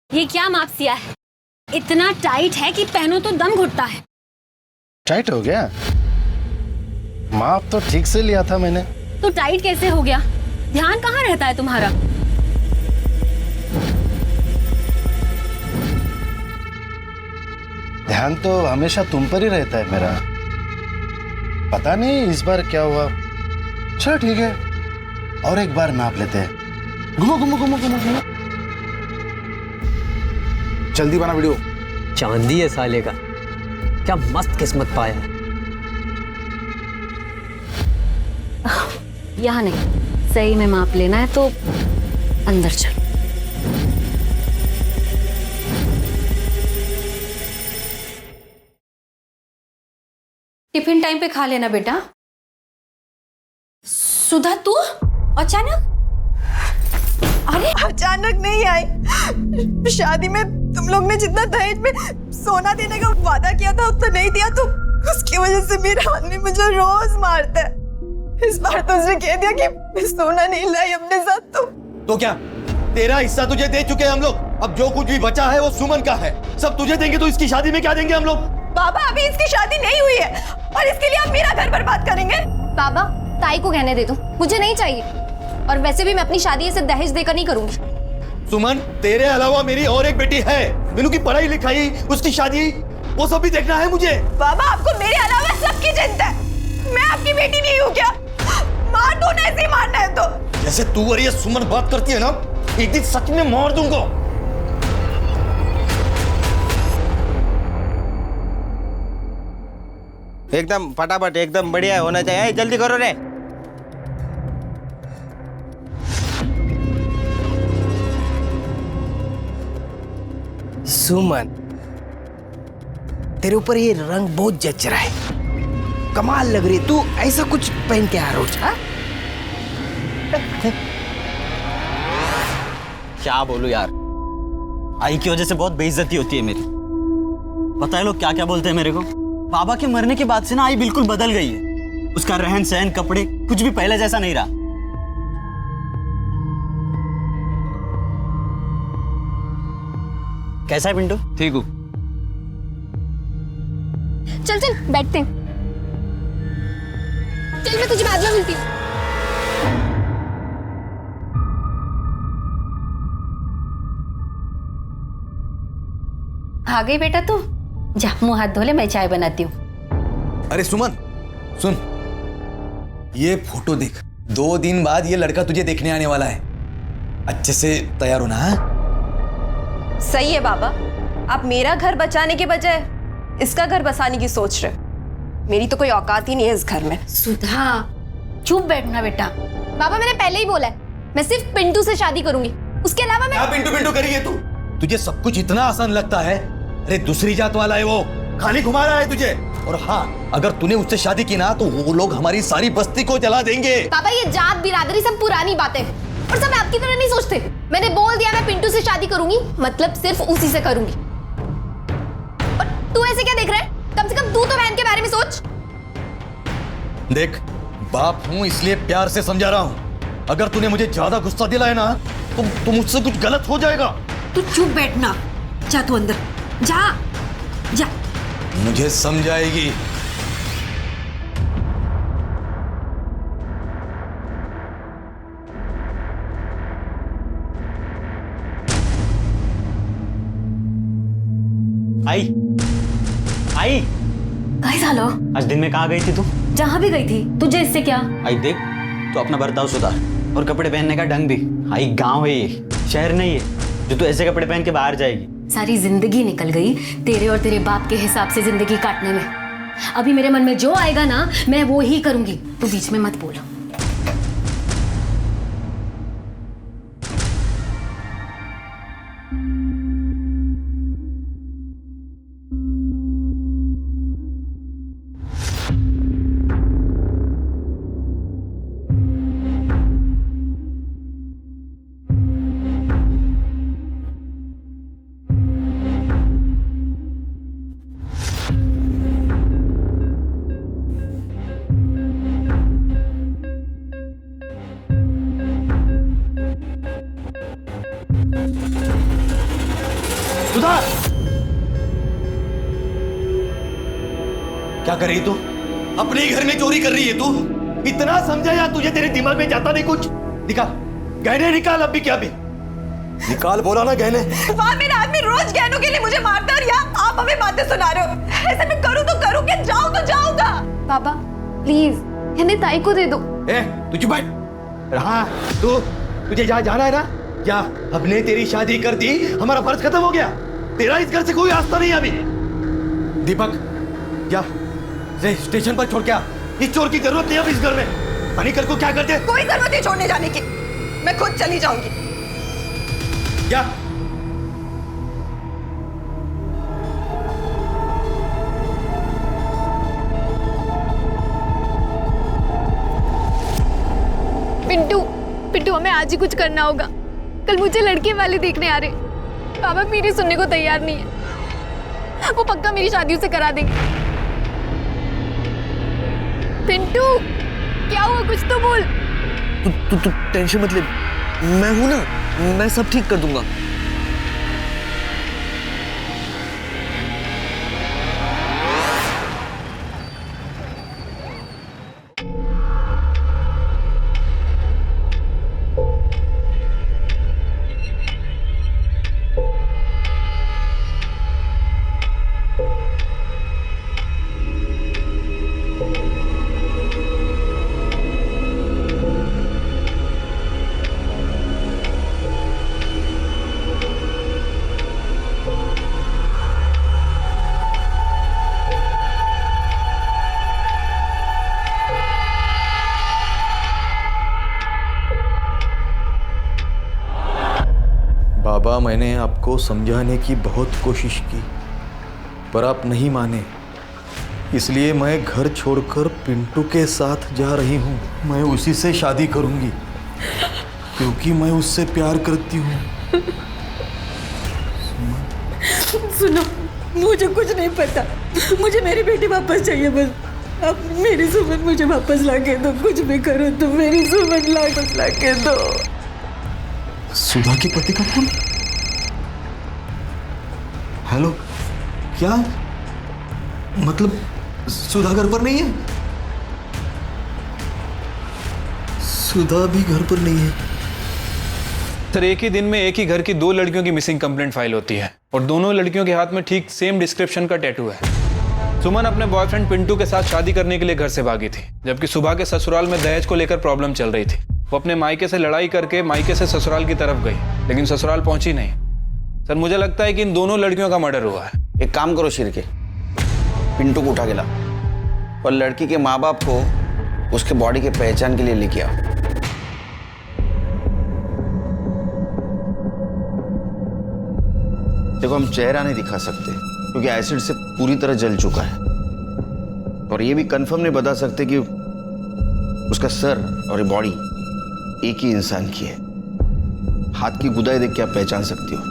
ये क्या माप सिया है, इतना टाइट है कि पहनो तो दम घुटता है. टाइट हो गया? माप तो ठीक से लिया था मैंने. तो टाइट कैसे हो गया? ध्यान कहाँ रहता है तुम्हारा? ध्यान तो हमेशा तुम पर ही रहता है मेरा. पता नहीं इस बार क्या हुआ. चलो ठीक है, और एक बार नाप लेते हैं. घुमो घुमो घुमो घुमो घुमो. जल्दी बना वीडियो. चांदी है साले का, क्या मस्त किस्मत पाया है. यहाँ नहीं, सही में माप लेना है तो अंदर चल. टिफिन टाइम पे खा लेना बेटा. सुधा तू अचानक? अरे अचानक नहीं आई. शादी में तुम लोग ने जितना दहेज में सोना देने का वादा किया था उतना नहीं दिया, तो उसकी वजह से मेरा आदमी मुझे रोज मारता है. इस बार तो उसने कह दिया कि मैं सोना नहीं लाई अपने साथ. तो क्या तेरा हिस्सा तुझे दे चुके हैं हम लोग, अब जो कुछ भी बचा है वो सुमन का है, सब तुझे देंगे. तो इसकी शादी में क्या देंगे हम लोग? बाबा अभी इसकी शादी नहीं हुई है और इसके लिए आप मेरा घर बर्बाद करेंगे. बाबा ताई को कहने दे दो, मुझे नहीं चाहिए. और वैसे भी मैं अपनी शादी ऐसे दहेज देकर नहीं करूंगी. सुमन तेरे अलावा मेरी और एक बेटी है, मीनू की पढ़ाई लिखाई, उसकी शादी, वो सब भी देखना है मुझे. बाबा आपको मेरे अलावा सबकी चिंता है. मैं आपकी बेटी नहीं हूँ क्या? मार दो ना, ऐसे ही मारना है तो. जैसे तू और ये सुमन बात करती है ना, एक दिन सच में मार दूंगा. एकदम फटाफट, एकदम बढ़िया होना चाहिए. जल्दी करो रे. सुमन तेरे ऊपर ये रंग बहुत जच रहा है, कमाल लग रही है. तू ऐसा कुछ पहन के आ रोज. क्या बोलूं यार, आई की वजह से बहुत बेइज्जती होती है मेरी. पता है लोग क्या क्या बोलते हैं मेरे को. बाबा के मरने के बाद से ना आई बिल्कुल बदल गई है. उसका रहन सहन, कपड़े, कुछ भी पहले जैसा नहीं रहा. कैसा है पिंटू? ठीक हूँ. चल चल बैठते हैं। चल मैं तुझे बाद में मिलती हूँ। आ गई बेटा तू? जा मुंह हाथ धो ले, मैं चाय बनाती हूँ। अरे सुमन सुन, ये फोटो देख। 2 दिन बाद ये लड़का तुझे देखने आने वाला है। अच्छे से तैयार होना। हाँ? सही है बाबा, आप मेरा घर बचाने के बजाय इसका घर बसाने की सोच रहे। मेरी तो कोई औकात ही नहीं है इस घर में। सुधा चुप बैठना बेटा। बाबा मैंने पहले ही बोला है, मैं सिर्फ पिंटू से शादी करूंगी, उसके अलावा मैं। क्या पिंटू पिंटू करी है तू? तुझे सब कुछ इतना आसान लगता है? अरे दूसरी जात वाला है वो, खाली घुमा रहा है तुझे। और हाँ, अगर तूने उससे शादी की ना तो वो लोग हमारी सारी बस्ती को जला देंगे। बाबा ये जात बिरादरी सब पुरानी बातें हैं और सब आपकी तरह नहीं सोचते। मैंने बोल दिया मैं पिंटू से शादी करूंगी, मतलब सिर्फ उसी से करूंगी। और तू ऐसे क्या देख रहा है? कम से कम तू तो बहन के बारे में सोच। देख, बाप हूं इसलिए प्यार से समझा रहा हूं। अगर तूने मुझे ज्यादा गुस्सा दिलाया ना तो मुझसे कुछ गलत हो जाएगा। तू चुप बैठना। जा तू अंदर जा जा। मुझे समझाएगी। आई आई काय झालं? आज दिन में कहाँ गई थी तू? जहां भी गई थी, तुझे इससे क्या? आई देख, तो अपना बर्ताव सुधार और कपड़े पहनने का ढंग भी। आई गांव है ये, शहर नहीं है जो तू ऐसे कपड़े पहन के बाहर जाएगी। सारी जिंदगी निकल गई तेरे और तेरे बाप के हिसाब से जिंदगी काटने में। अभी मेरे मन में जो आएगा ना मैं वो ही करूंगी। तू बीच में मत बोल। सुधा, क्या कर रही तू? अपने ही घर में चोरी कर रही है तू? इतना समझाया तुझे, तेरे दिमाग में जाता नहीं कुछ? निकाल गहने, निकाल अभी क्या भी निकाल। बोला ना गहने। वहाँ मेरा आदमी रोज गहनों के लिए मुझे मारता है और यहाँ आप हमें बातें सुना रहे हो। ऐसे मैं करूँ तो करूँ, क्या जाऊँ तो जाऊँगा। बाबा प्लीज इन्हें ताई को दे दो। तू चुप बैठ। हाँ तुझे जहाँ जाना है ना क्या? हमने तेरी शादी कर दी, हमारा फर्ज खत्म हो गया। तेरा इस घर से कोई आस्था नहीं अभी। दीपक क्या स्टेशन पर छोड़ क्या? इस चोर की जरूरत नहीं अब इस घर में। पानी कल को क्या करते? कोई जरूरत नहीं छोड़ने जाने की, मैं खुद चली जाऊंगी। क्या? पिंटू पिंटू हमें आज ही कुछ करना होगा। कल मुझे लड़के वाले देखने आ रहे। बाबा मेरी सुनने को तैयार नहीं है, वो पक्का मेरी शादी से करा देंगे। पिंटू क्या हुआ, कुछ तो बोल। तू टेंशन मत ले, मैं हूं ना, मैं सब ठीक कर दूंगा। बाबा, मैंने आपको समझाने की बहुत कोशिश की पर आप नहीं माने, इसलिए मैं घर छोड़कर पिंटू के साथ जा रही हूँ। मैं उसी से शादी करूँगी क्योंकि मैं उससे प्यार करती हूँ। सुनो, मुझे कुछ नहीं पता, मुझे मेरी बेटी वापस चाहिए बस। अब मेरी सुमन मुझे वापस लाके दो, कुछ भी करो तो मेरी सुमन वापस लाके दो। सुधा के पति का फोन? हेलो, क्या मतलब सुधा घर पर नहीं है? सुधा भी घर पर नहीं है। सर एक ही दिन में एक ही घर की 2 लड़कियों की मिसिंग कंप्लेंट फाइल होती है और दोनों लड़कियों के हाथ में ठीक सेम डिस्क्रिप्शन का टैटू है। सुमन अपने बॉयफ्रेंड पिंटू के साथ शादी करने के लिए घर से भागी थी, जबकि सुबह के ससुराल में दहेज को लेकर प्रॉब्लम चल रही थी। वो अपने मायके से लड़ाई करके मायके से ससुराल की तरफ गई, लेकिन ससुराल पहुंची नहीं। सर मुझे लगता है कि इन दोनों लड़कियों का मर्डर हुआ है। एक काम करो शिरके, पिंटू को उठा के ला और लड़की के माँ बाप को उसके बॉडी की पहचान के लिए लेके आओ। देखो हम चेहरा नहीं दिखा सकते क्योंकि एसिड से पूरी तरह जल चुका है, और ये भी कंफर्म नहीं बता सकते कि उसका सर और ये बॉडी एक ही इंसान की है। हाथ की गुदाई देख के आप पहचान सकती हो।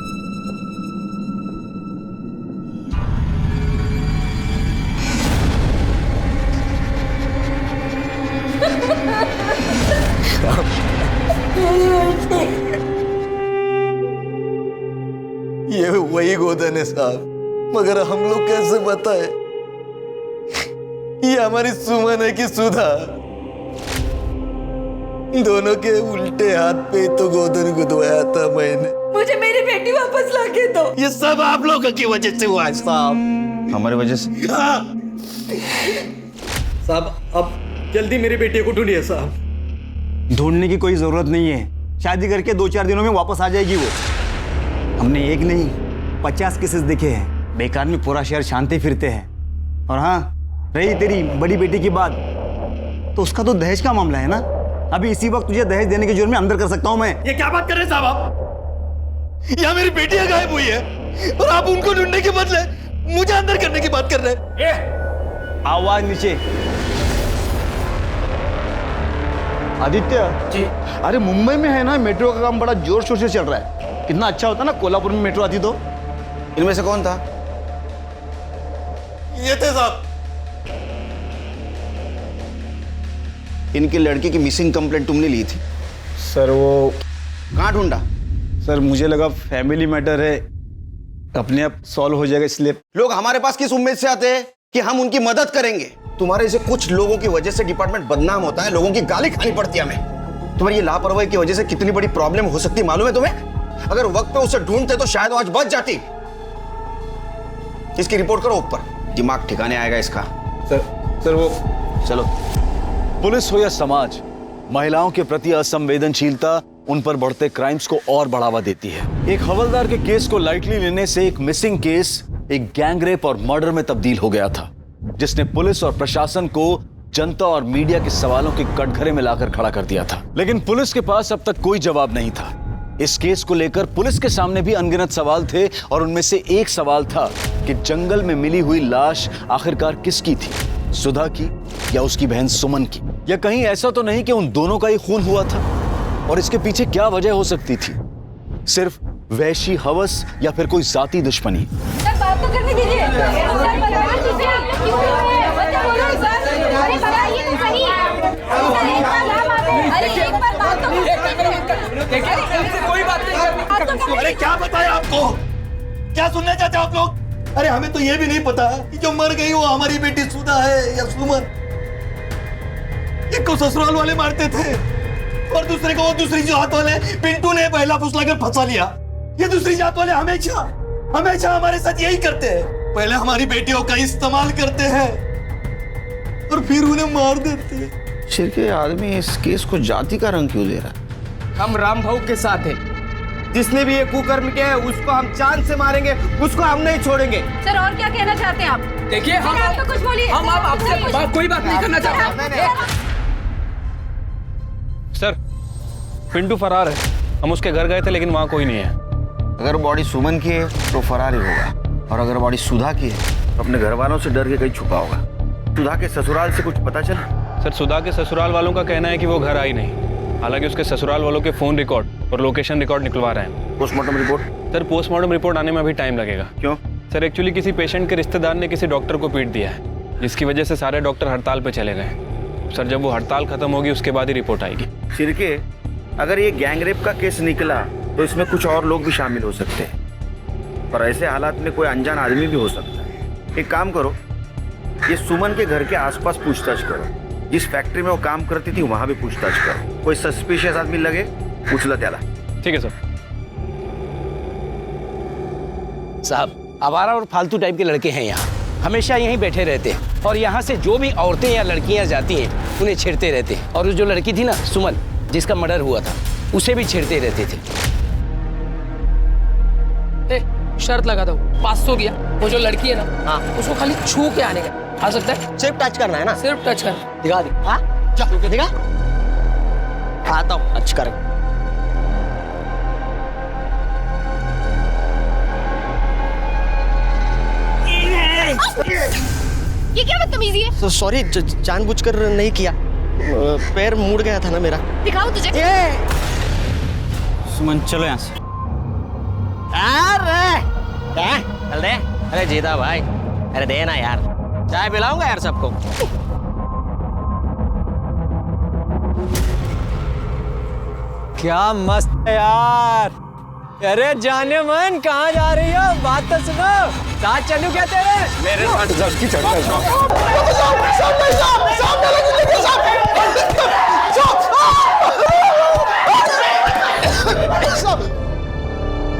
ये वही गोदन है साहब, मगर हम लोग कैसे बताए ये हमारी सुमन है कि सुधा? दोनों के उल्टे हाथ पे तो गोदन गुदवाया था मैंने। मुझे मेरी बेटी वापस ला के दो। ये सब आप लोगों की वजह से हुआ है साहब। हमारी वजह से? साहब अब जल्दी मेरी बेटी को ढूंढिए साहब। ढूंढने की कोई जरूरत नहीं है, शादी करके 2-4 दिनों में वापस आ जाएगी वो। हमने एक नहीं 50 केसेस देखे हैं, बेकार में पूरा शहर शांति फिरते हैं। और हाँ, रही तेरी बड़ी बेटी की बात, तो उसका तो दहेज का मामला है ना। अभी इसी वक्त तुझे दहेज देने के जुर्म में अंदर कर सकता हूं मैं। ये क्या बात कर रहे हैं साहब आप? यहाँ मेरी बेटियां गायब हुई है और आप उनको ढूंढने के बदले मुझे अंदर करने की बात कर रहे हैं। आवाज नीचे। आदित्य जी, अरे मुंबई में है ना मेट्रो का काम बड़ा जोर शोर से चल रहा है। कितना अच्छा होता ना कोल्हापुर में मेट्रो आती तो। इनमें से कौन था? ये थे साहब। इनकी लड़की की मिसिंग कंप्लेंट तुमने ली थी? सर वो कहाँ ढूंढा? सर मुझे लगा फैमिली मैटर है, अपने आप सॉल्व हो जाएगा, इसलिए। लोग हमारे पास किस उम्मीद से आते हैं कि हम उनकी मदद करेंगे? तुम्हारे जैसे कुछ लोगों की वजह से डिपार्टमेंट बदनाम होता है, लोगों की गाली खानी पड़ती है हमें। तुम्हारी ये लापरवाही की वजह से कितनी बड़ी प्रॉब्लम हो सकती है मालूम है तुम्हें? अगर वक्त पे उसे ढूंढते तो शायद आज बच जाती। इसकी रिपोर्ट करो ऊपर, दिमाग ठिकाने आएगा इसका। सर वो चलो। पुलिस हो या समाज, महिलाओं के प्रति असंवेदनशीलता उन पर बढ़ते क्राइम्स को और बढ़ावा देती है। एक हवलदार के केस को लाइटली लेने से एक मिसिंग केस एक गैंगरेप और मर्डर में तब्दील हो गया था, जिसने पुलिस और प्रशासन को जनता और मीडिया के सवालों के कटघरे में लाकर खड़ा कर दिया था। लेकिन पुलिस के पास अब तक कोई जवाब नहीं था। इस केस को लेकर पुलिस के सामने भी अनगिनत सवाल थे, और उनमें से एक सवाल था कि जंगल में मिली हुई लाश आखिरकार किसकी थी, सुधा की या उसकी बहन सुमन की? या कहीं ऐसा तो नहीं कि उन दोनों का ही खून हुआ था? और इसके पीछे क्या वजह हो सकती थी? सिर्फ वैशी हवस या फिर कोई जाती दुश्मनी? सर बात तो करने दीजिए। सर बताइए किसे आप क्यों है? मतलब बोलो सर। अरे बताइए तो सही। अरे एक बार बात तो देखिए कोई बात नहीं। अरे क्या बताया आपको? क्या सुनना चाहते हो आप लोग? अरे हमें तो ये भी नहीं पता कि जो मर गई वो हमारी बेटी सुधा है या सुमन। एक को ससुराल वाले मारते थे और दूसरे को वो दूसरी जात वाले पिंटू ने पहला फुसलाकर फंसा लिया। ये दूसरी जात वाले हमेशा हमेशा हमारे साथ यही करते हैं। पहले हमारी बेटियों का इस्तेमाल करते हैं और फिर उन्हें मार देते हैं। शिरके आदमी इस केस को जाति का रंग क्यों दे रहा है? हम राम भाऊ के साथ हैं। जिसने भी ये कुकर्म किया है उसको हम चांद से मारेंगे, उसको हम नहीं छोड़ेंगे। सर और क्या कहना चाहते हैं आप? देखिए हम आप तो कुछ बोलिए। हम आपसे कोई बात नहीं करना चाहते। सर पिंटू फरार है, हम उसके घर गए थे लेकिन वहाँ कोई नहीं है। अगर बॉडी सुमन की है तो फरार ही होगा, और अगर बॉडी सुधा की है तो अपने घर वालों से डर के कहीं छुपा होगा। सुधा के ससुराल से कुछ पता चला? सर सुधा के ससुराल वालों का कहना है कि वो घर आई नहीं, हालांकि उसके ससुराल वालों के फोन रिकॉर्ड और लोकेशन रिकॉर्ड निकलवा रहे हैं। Postmortem report? Sir postmortem report आने में अभी टाइम लगेगा। क्यों? सर एक्चुअली किसी पेशेंट के रिश्तेदार ने किसी डॉक्टर को पीट दिया है, जिसकी वजह से सारे डॉक्टर हड़ताल पे चले गए। सर जब वो हड़ताल खत्म होगी उसके बाद ही रिपोर्ट आएगी। शिरके, अगर ये गैंगरेप का केस निकला तो इसमें कुछ और लोग भी शामिल हो सकते हैं, और ऐसे हालात में कोई अनजान आदमी भी हो सकता है। एक काम करो, ये सुमन के घर के आसपास पूछताछ करो। जिस फैक्ट्री में वो काम करती थी वहां भी पूछताछ करो। कोई सस्पिशियस आदमी लगे उचला त्याला। ठीक है सर। साहब, आवारा और फालतू टाइप के लड़के हैं यहाँ, हमेशा यहीं बैठे रहते हैं और यहाँ से जो भी औरतें या लड़कियाँ जाती हैं उन्हें छेड़ते रहते हैं। और जो लड़की थी ना सुमन, जिसका मर्डर हुआ था, उसे भी छेड़ते रहते थे। शर्त लगा दो, 500 किया। वो जो लड़की है ना, हाँ, उसको खाली छू के आने का। आ सकता है? सिर्फ टच करना है ना? सिर्फ टच करना। दिखा दी। हाँ, चल दिखा। आता हूँ, टच कर। ये क्या बदतमीजी है? सॉरी, जानबूझकर नहीं किया। पैर मुड़ गया था ना मेरा। दिखाओ तुझे। सुमन चलो यहाँ से। अरे क्या? चल दे। अरे जीता भाई, अरे देना यार, चाय पिलाऊंगा यार सबको। क्या मस्त है यार। अरे जाने मन, कहाँ जा रही हो? बात तो सुनो। साथ चलूं क्या तेरे? मेरे साथ लड़की चढ़ता है।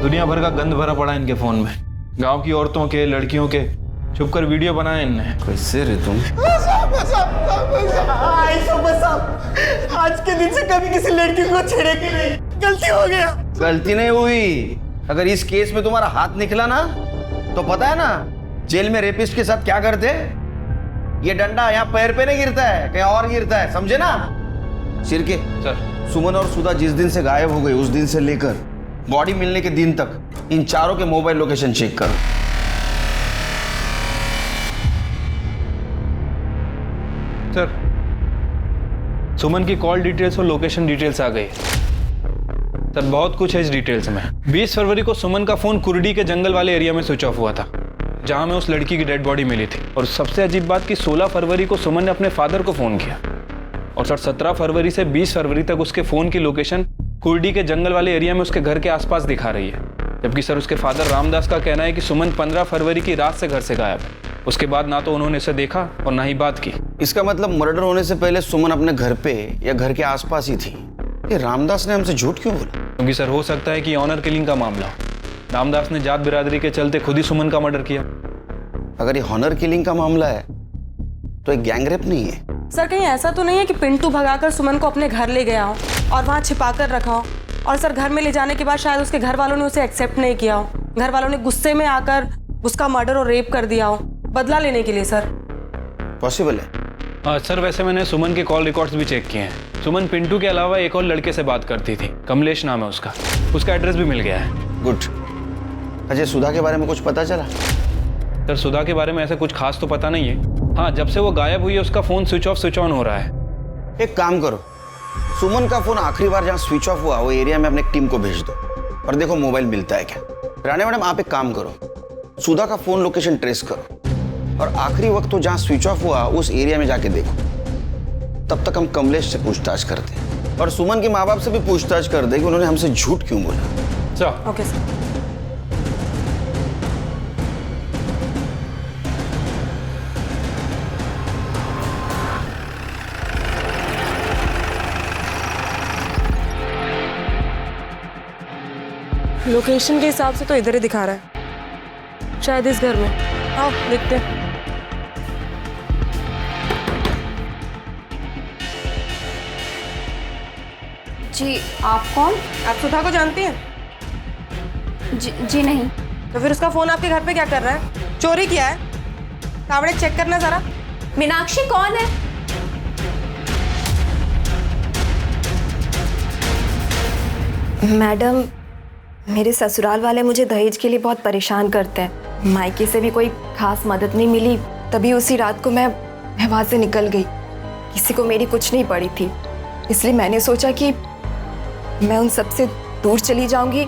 दुनिया भर का गंद भरा पड़ा इनके फोन में, गांव की औरतों के, लड़कियों के। छुपकर वीडियो बनाए इनने। कैसे रे तुम? आज के दिन से कभी किसी लड़की को छेड़ेगी नहीं। गलती हो गया। गलती नहीं हुई। अगर इस केस में तुम्हारा हाथ निकला ना, तो पता है ना जेल में रेपिस्ट के साथ क्या करते? ये डंडा यहाँ पैर पे नहीं गिरता है, कहीं और गिरता है, समझे ना? सिरके सर, सुमन और सुधा जिस दिन से गायब हो गई, उस दिन से लेकर बॉडी मिलने के दिन तक इन चारों के मोबाइल लोकेशन चेक करो। सर, सुमन की कॉल डिटेल्स और लोकेशन डिटेल्स आ गई। सर, बहुत कुछ है इस डिटेल्स में। 20 फरवरी को सुमन का फोन कुर्डी के जंगल वाले एरिया में स्विच ऑफ हुआ था, जहां में उस लड़की की डेड बॉडी मिली थी। और सबसे अजीब बात कि 16 फरवरी को सुमन ने अपने फादर को फोन किया। और सर, 17 फरवरी से 20 फरवरी तक उसके फोन की लोकेशन कुर्डी के जंगल वाले एरिया में उसके घर के आसपास दिखा रही है। जबकि सर, उसके फादर रामदास का कहना है कि सुमन 15 फरवरी की रात से घर से गायब है। उसके बाद ना तो उन्होंने इसे देखा और ना ही बात की। इसका मतलब मर्डर होने से पहले सुमन अपने घर पे या घर के आसपास ही थी। ये रामदास ने हमसे झूठ क्यों बोला? क्योंकि सर, हो सकता है कि ऑनर किलिंग का मामला हो। रामदास ने जात बिरादरी के चलते खुद ही सुमन का मर्डर किया। अगर ये हॉनर किलिंग का मामला है तो एक गैंगरेप नहीं है। सर, कहीं ऐसा तो नहीं है कि पिंटू भगाकर सुमन को अपने घर ले गया हो और वहाँ छिपा कर रखा हो? और सर, घर में ले जाने के बाद शायद उसके घर वालों ने उसे एक्सेप्ट नहीं किया हो। घर वालों ने गुस्से में आकर उसका मर्डर और रेप कर दिया हो, बदला लेने के लिए। सर, पॉसिबल है। सर, वैसे मैंने सुमन के कॉल रिकॉर्ड्स भी चेक किए हैं। सुमन पिंटू के अलावा एक और लड़के से बात करती थी, कमलेश नाम है उसका। उसका एड्रेस भी मिल गया है। गुड। अजय, सुधा के बारे में कुछ पता चला? सर, सुधा के बारे में ऐसा कुछ खास तो पता नहीं है। हाँ, जब से वो गायब हुई है उसका phone switch off switch on हो रहा है। एक काम करो, सुमन का फोन आखिरी बार जहाँ स्विच ऑफ हुआ वो एरिया में अपने टीम को भेज दो और देखो मोबाइल मिलता है क्या। राणे मैडम, आप एक काम करो, सुधा का फोन लोकेशन ट्रेस करो और आखिरी वक्त तो जहाँ स्विच ऑफ हुआ उस एरिया में जाके देखो। तब तक हम कमलेश से पूछताछ करते हैं और सुमन के माँ बाप से भी पूछताछ कर दे कि उन्होंने हमसे झूठ क्यों बोला। चलो। Okay sir. लोकेशन के हिसाब से तो इधर ही दिखा रहा है, शायद इस घर में। आओ देखते हैं। जी, आप कौन? आप सुधा को जानती हैं? जी नहीं। तो फिर उसका फोन आपके घर पे क्या कर रहा है? चोरी किया है? कावड़े चेक करना जरा। मीनाक्षी कौन है? मैडम, मेरे ससुराल वाले मुझे दहेज के लिए बहुत परेशान करते हैं। मायके से भी कोई खास मदद नहीं मिली, तभी उसी रात को मैं वहाँ से निकल गई। किसी को मेरी कुछ नहीं पड़ी थी, इसलिए मैंने सोचा कि मैं उन सब से दूर चली जाऊंगी,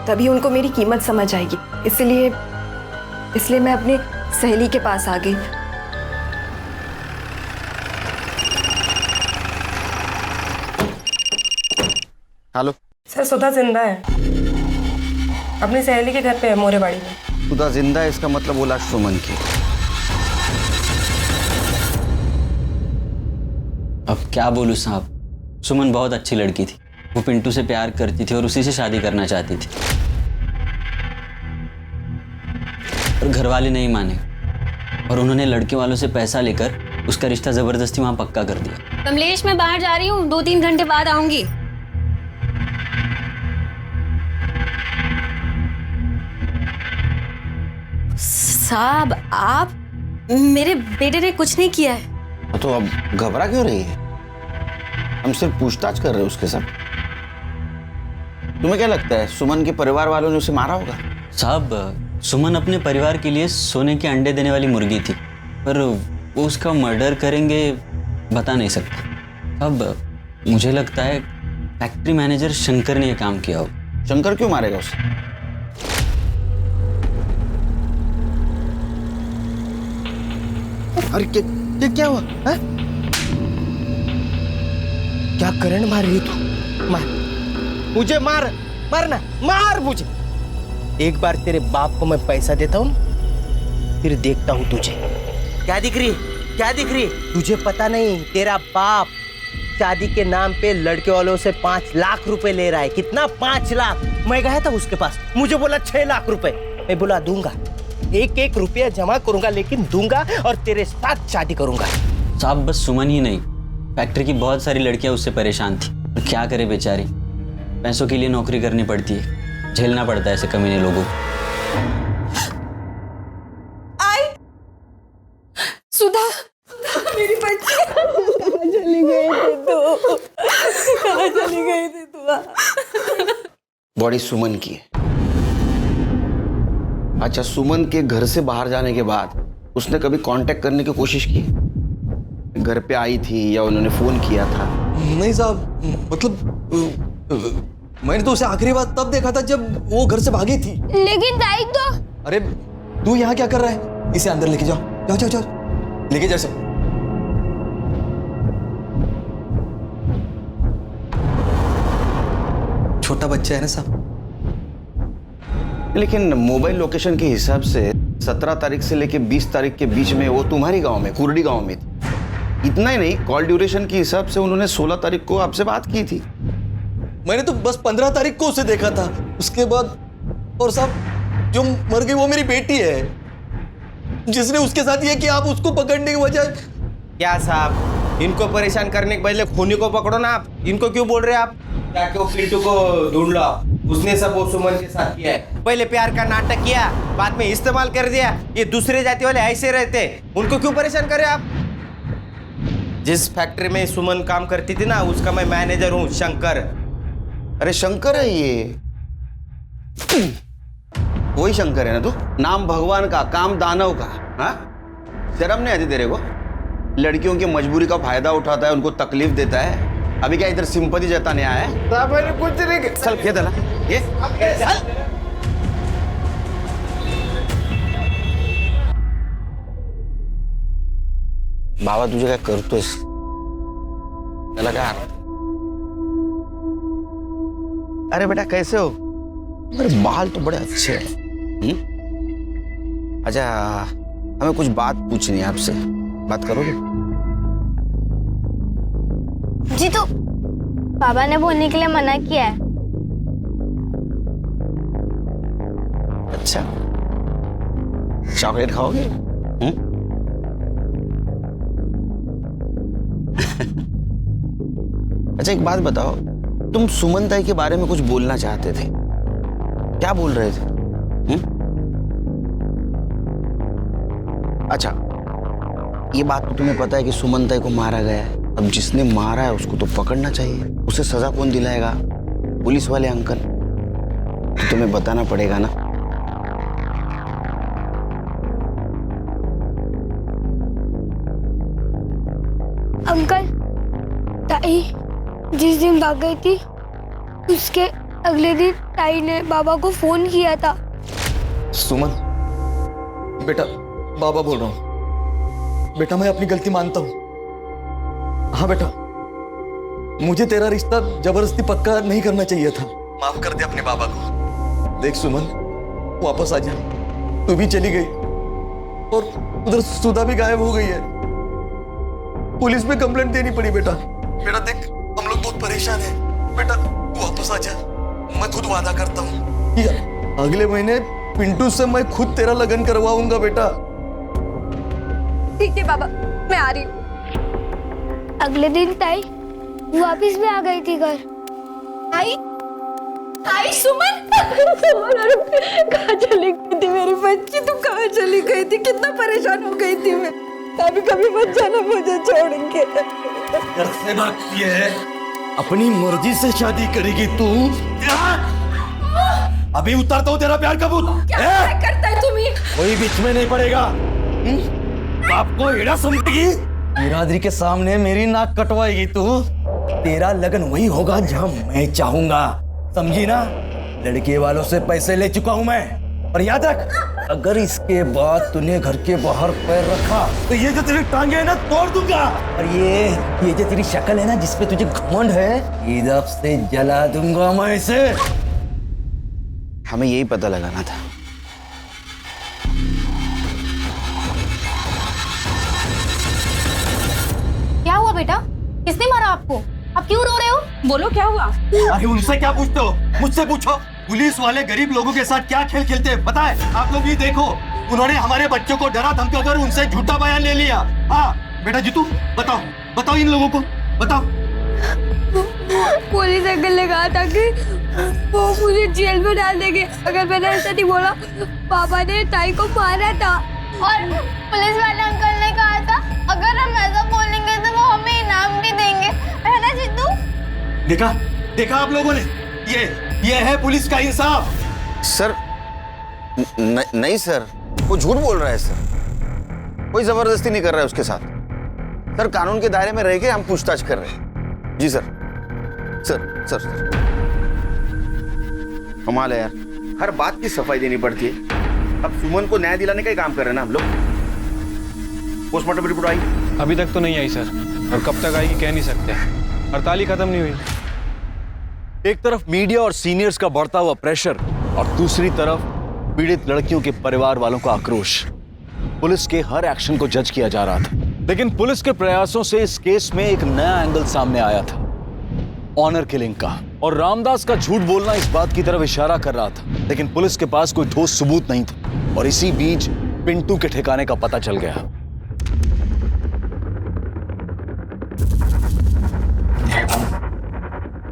तभी उनको मेरी कीमत समझ आएगी। इसलिए मैं अपनी सहेली के पास आ गई। हेलो सर, सुधा जिंदा है, अपनी सहेली के घर पे है, मोरेबाड़ी में। सुधा जिंदा है, इसका मतलब वो लाश सुमन की। क्या बोलूँ साहब, सुमन बहुत अच्छी लड़की थी। वो पिंटू से प्यार करती थी और उसी से शादी करना चाहती थी, और घर वाले नहीं माने और उन्होंने लड़के वालों से पैसा लेकर उसका रिश्ता जबरदस्ती वहां पक्का कर दिया। कमलेश, मैं बाहर जा रही हूँ, 2-3 घंटे बाद आऊंगी। साहब, आप, मेरे बेटे ने कुछ नहीं किया है। तो अब घबरा क्यों रही है? हम सिर्फ पूछताछ कर रहे हैं उसके साथ। तुम्हें क्या लगता है सुमन के परिवार वालों ने उसे मारा होगा? साहब, सुमन अपने परिवार के लिए सोने के अंडे देने वाली मुर्गी थी, पर वो उसका मर्डर करेंगे बता नहीं सकता। अब मुझे लगता है फैक्ट्री मैनेजर शंकर ने यह काम किया हो। शंकर क्यों मारेगा उसे? अरे क्या हुआ है? क्या करंट मार रही तू? मार मुझे, मार मुझे। एक बार तेरे बाप को मैं पैसा देता हूँ, फिर देखता हूँ तुझे। क्या दिख रही? तुझे पता नहीं, तेरा बाप शादी के नाम पे लड़के वालों से 5 लाख रुपए ले रहा है। कितना? 5 लाख। मैं गया था उसके पास, मुझे बोला 6 लाख रुपए। मैं बोला दूंगा, 1-1 रुपया जमा करूंगा, लेकिन दूंगा और तेरे साथ शादी करूंगा। साहब, बस सुमन ही नहीं, फैक्ट्री की बहुत सारी लड़कियां उससे परेशान थी। और क्या करे बेचारी, पैसों के लिए नौकरी करनी पड़ती है, झेलना पड़ता है ऐसे कमीने लोगों को। सुधा, मेरी बच्ची कहाँ चली गई थी तू? बॉडी सुमन की है। अच्छा, सुमन के घर से बाहर जाने के बाद उसने कभी कांटेक्ट करने की कोशिश की? घर पे आई थी या उन्होंने फोन किया था? नहीं साहब, मतलब मैंने तो उसे आखिरी बार तब देखा था जब वो घर से भागी थी। लेकिन ताई तो। अरे तू यहाँ क्या कर रहा है? इसे अंदर लेके जाओ, जाओ लेके जा। छोटा बच्चा है ना साहब। लेकिन मोबाइल लोकेशन के हिसाब से 17 तारीख से लेके 20 तारीख के बीच में वो तुम्हारी गांव में, कुर्डी गांव में थी। इतना ही नहीं, कॉल ड्यूरेशन के हिसाब से उन्होंने 16 तारीख को आपसे बात की थी। मैंने तो बस 15 तारीख को उसे देखा था, उसके बाद। और साहब, जो मर गई वो मेरी बेटी है, जिसने उसके साथ ये किया। आप उसको पकड़ने की वजह क्या साहब, इनको परेशान करने के बदले खूनी को पकड़ो ना आप। इनको क्यों बोल रहे हैं आप? जाके वो पिंटू को ढूंढ लो, उसने सब वो सुमन के साथ किया है। पहले प्यार का नाटक किया, बाद में इस्तेमाल कर दिया। ये दूसरे जाति वाले ऐसे रहते, उनको क्यों परेशान करे आप? जिस फैक्ट्री में सुमन काम करती थी ना, उसका मैं मैनेजर हूँ, शंकर। अरे शंकर है ये, वही शंकर है ना तू? नाम भगवान का, काम दानव का। हाँ, शर्म नहीं आती तेरे को? लड़कियों की मजबूरी का फायदा उठाता है, उनको तकलीफ देता है। अभी क्या इधर सिंपैथी जताने आया है? कुछ नहीं। चल ये दला, ये बाबा तुझे काय करतोयस? त्याला काय? अरे बेटा कैसे हो? मेरे बाल तो बड़े अच्छे हैं। अच्छा, हमें कुछ बात पूछनी है आपसे, बात करोगे? जी तो बाबा ने बोलने के लिए मना किया है। अच्छा, चॉकलेट खाओगे? अच्छा एक बात बताओ, तुम सुमन ताई के बारे में कुछ बोलना चाहते थे, क्या बोल रहे थे? अच्छा, ये बात तो तुम्हें पता है कि सुमन ताई को मारा गया है। अब जिसने मारा है उसको तो पकड़ना चाहिए, उसे सजा कौन दिलाएगा? पुलिस वाले अंकल। तो तुम्हें बताना पड़ेगा ना। अंकल, ताई जिस दिन भाग गई थी, उसके अगले दिन ताई ने बाबा को फोन किया था। सुमन, बेटा बाबा बोल रहा हूँ। बेटा मैं अपनी गलती मानता हूँ। हाँ बेटा, मुझे तेरा रिश्ता जबरदस्ती पक्का नहीं करना चाहिए था। माफ कर दे अपने बाबा को। देख सुमन, वापस आ जा। तू भी चली गई और उधर सुधा भी गायब हो गई है। पुलिस में कंप्लेंट देनी पड़ी बेटा। बेटा देख, हम लोग बहुत परेशान हैं। बेटा तू वापस आ जा, मैं खुद वादा करता हूँ कि अगले महीने पिंटू से मैं खुद तेरा लगन करवाऊंगा बेटा। ठीक है बाबा, मैं आ रही हूँ। अगले दिन ताई वापस भी आ गई थी घर। आई आई सुमन, कहाँ चली गई थी मेरी बच्ची? तू कहाँ चली गई थी? कितना परेशान हो गई थी मैं। कभी कभी मत जाना मुझे छोड़ के। घर से भागती है, अपनी मर्जी से शादी करेगी तू। अभी उतारता हूँ तेरा प्यार का भूत। क्या करता है तुम्हें? कोई बीच में नहीं पड़ेगा। बाप को एड़ा समझेगी, बिरादरी के सामने मेरी नाक कटवाएगी तू। तेरा लगन वही होगा जहाँ मैं चाहूंगा, समझी ना? लड़के वालों से पैसे ले चुका हूँ मैं, और याद रख, अगर इसके बाद तूने घर के बाहर पैर रखा तो ये जो तेरी टांगे है ना तोड़ दूंगा, और ये जो तेरी शक्ल है ना जिसपे तुझे घमंड है, इधर से जला दूंगा मैं इसे। हमें यही पता लगाना था। क्या हुआ बेटा? किसने मारा आपको? आप क्यों रो रहे हो? बोलो क्या हुआ? अरे उनसे क्या पूछते हो, मुझसे पूछो। पुलिस वाले गरीब लोगों के साथ क्या खेल खेलते हैं पता है? आप लोग ये देखो, उन्होंने हमारे बच्चों को डरा धमका कर उनसे झूठा बयान ले लिया। हाँ बेटा जीतू, बताओ बताओ इन लोगों को, बताओ। पुलिस अंकल ने कहा था कि वो मुझे जेल में डाल देंगे अगर मैंने ऐसा नहीं बोला। पापा ने ताई को मारा था। और पुलिस वाले अंकल ने कहा था अगर हम ऐसा बोलेंगे तो वो हमें इनाम भी देंगे, है ना जीतू? देखा देखा आप लोगों ने, ये है पुलिस का इंसाफ। सर नहीं सर, वो झूठ बोल रहा है सर, कोई जबरदस्ती नहीं कर रहा है उसके साथ। सर कानून के दायरे में रह के हम पूछताछ कर रहे हैं। जी सर। सर सर सर कमाल है यार, हर बात की सफाई देनी पड़ती है। अब सुमन को न्याय दिलाने का ही काम कर रहे हैं ना हम लोग। पोस्टमार्टम रिपोर्ट आई? अभी तक तो नहीं आई सर, और कब तक आएगी कह नहीं सकते, हड़ताल ही खत्म नहीं हुई। एक तरफ मीडिया और सीनियर्स का बढ़ता हुआ प्रेशर, और दूसरी तरफ पीड़ित लड़कियों के परिवार वालों का आक्रोश। पुलिस के हर एक्शन को जज किया जा रहा था, लेकिन पुलिस के प्रयासों से इस केस में एक नया एंगल सामने आया था, ऑनर किलिंग का। और रामदास का झूठ बोलना इस बात की तरफ इशारा कर रहा था, लेकिन पुलिस के पास कोई ठोस सबूत नहीं था। और इसी बीच पिंटू के ठिकाने का पता चल गया।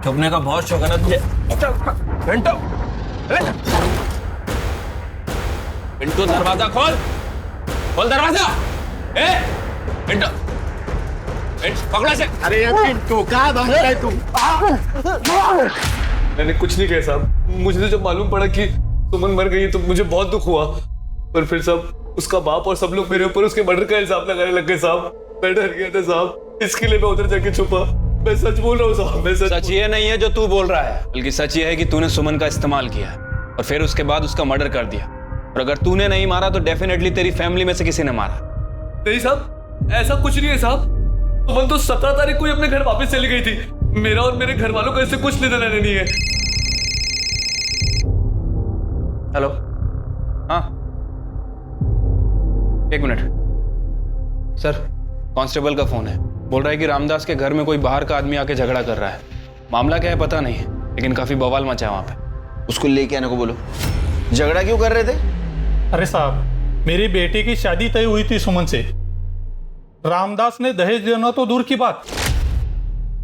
छुपने का बहुत शौक है ना तुझे? पिंटू, पिंटू दरवाजा खोल, खोल दरवाजा। पिंटू, पकड़ा से। अरे पिंटू कहाँ भाग रहा है तू? मैंने कुछ नहीं किया साहब, मुझे तो जब मालूम पड़ा कि सुमन मर गई तो मुझे बहुत दुख हुआ, पर फिर सब उसका बाप और सब लोग मेरे ऊपर उसके मर्डर का इल्जाम लगाने लग गए साहब। मैं डर गया था साहब, इसके लिए मैं उधर जाके छुपा। मैं सच बोल रहा हूँ साहब, मैं सच ये नहीं है जो तू बोल रहा है, बल्कि सच ये है कि तूने सुमन का इस्तेमाल किया और फिर उसके बाद उसका मर्डर कर दिया। और अगर तूने नहीं मारा तो डेफिनेटली तेरी फैमिली में से किसी ने मारा। नहीं साहब, ऐसा कुछ नहीं है साहब। सुमन तो 17 तारीख को ही अपने घर वापस चली गई थी। मेरा और मेरे घर वालों का इससे कुछ लेना देना नहीं है। हेलो, हाँ 1 मिनट सर, कांस्टेबल का फोन है, बोल रहा है कि रामदास के घर में कोई बाहर का आदमी आके झगड़ा कर रहा है। मामला क्या है पता नहीं, लेकिन काफी बवाल मचा है वहां पे। उसको लेके आने को बोलो। झगड़ा क्यों कर रहे थे? अरे साहब, मेरी बेटी की शादी तय हुई थी सुमन से। रामदास ने दहेज देना तो दूर की बात,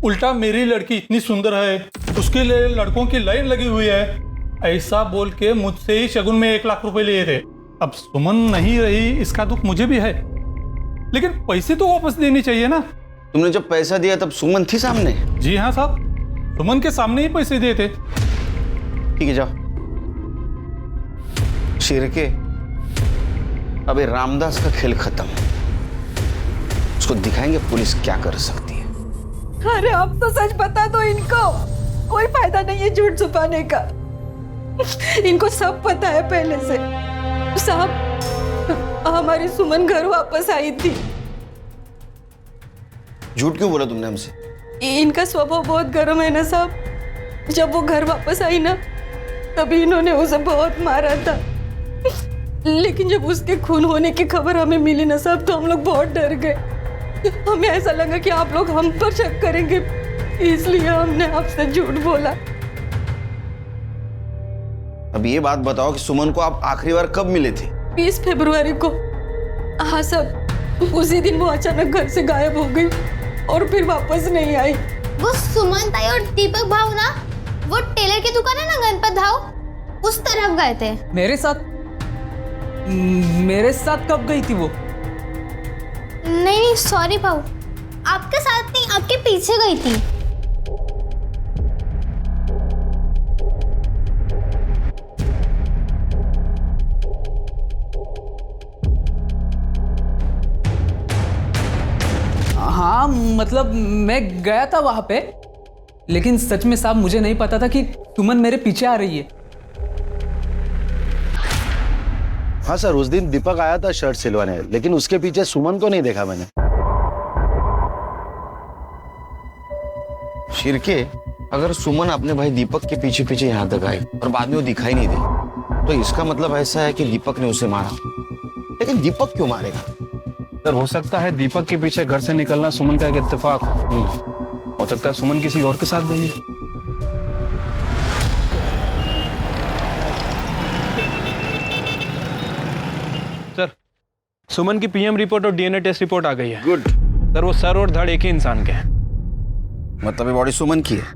उल्टा मेरी लड़की इतनी सुंदर है, उसके लिए लड़कों की लाइन लगी हुई है, ऐसा बोल के मुझसे ही शगुन में 1 लाख रुपए लिए थे। अब सुमन नहीं रही, इसका दुख मुझे भी है, लेकिन पैसे तो वापस देने चाहिए ना। तुमने जब पैसा दिया तब सुमन थी सामने? जी हाँ साहब, सुमन के सामने ही पैसे दिए थे। ठीक है, जाओ। शिरके, अबे रामदास का खेल खत्म, उसको दिखाएंगे पुलिस क्या कर सकती है। अरे अब तो सच बता दो इनको, कोई फायदा नहीं है झूठ छुपाने का। इनको सब पता है पहले से। साहब, हमारी सुमन घर वापस आई थी। झूठ क्यों बोला तुमने हमसे? इनका स्वभाव बहुत गर्म है ना साहब। जब वो घर वापस आई ना, तभी इन्होंने उसे बहुत मारा था, लेकिन जब उसके खून होने की खबर हमें मिली ना साहब, तो हम लोग बहुत डर गए। हमें ऐसा लगा कि आप लोग हम पर शक करेंगे, इसलिए हमने आपसे झूठ बोला। अब ये बात बताओ कि सुमन को आप आखिरी बार कब मिले थे? 20 फरवरी को। हाँ सर, उसी दिन वो अचानक घर से गायब हो गई और फिर वापस नहीं आई। वो सुमन ताई और दीपक भाव ना, वो टेलर की दुकान है ना गणपत भाव, उस तरफ गए थे। मेरे साथ कब गई थी वो? नहीं सॉरी भाव, आपके साथ नहीं, आपके पीछे गई थी। हाँ मतलब मैं गया था वहां पे, लेकिन सच में साहब मुझे नहीं पता था कि सुमन मेरे पीछे आ रही है। हाँ सर, उस दिन दीपक आया था शर्ट सिलवाने, लेकिन उसके पीछे सुमन को नहीं देखा मैंने। शिरके, अगर सुमन अपने भाई दीपक के पीछे पीछे यहाँ तक आई और बाद में वो दिखाई नहीं दी, तो इसका मतलब ऐसा है कि दीपक ने उसे मारा। लेकिन दीपक क्यों मारेगा? सर हो सकता है दीपक के पीछे घर से निकलना सुमन का एक इत्तेफाक हो सकता है सुमन किसी और के साथ गई है। सर, सुमन की पीएम रिपोर्ट और डीएनए टेस्ट रिपोर्ट आ गई है। गुड। सर वो सर और धड़ एक ही इंसान के हैं। मतलब ये बॉडी सुमन की है?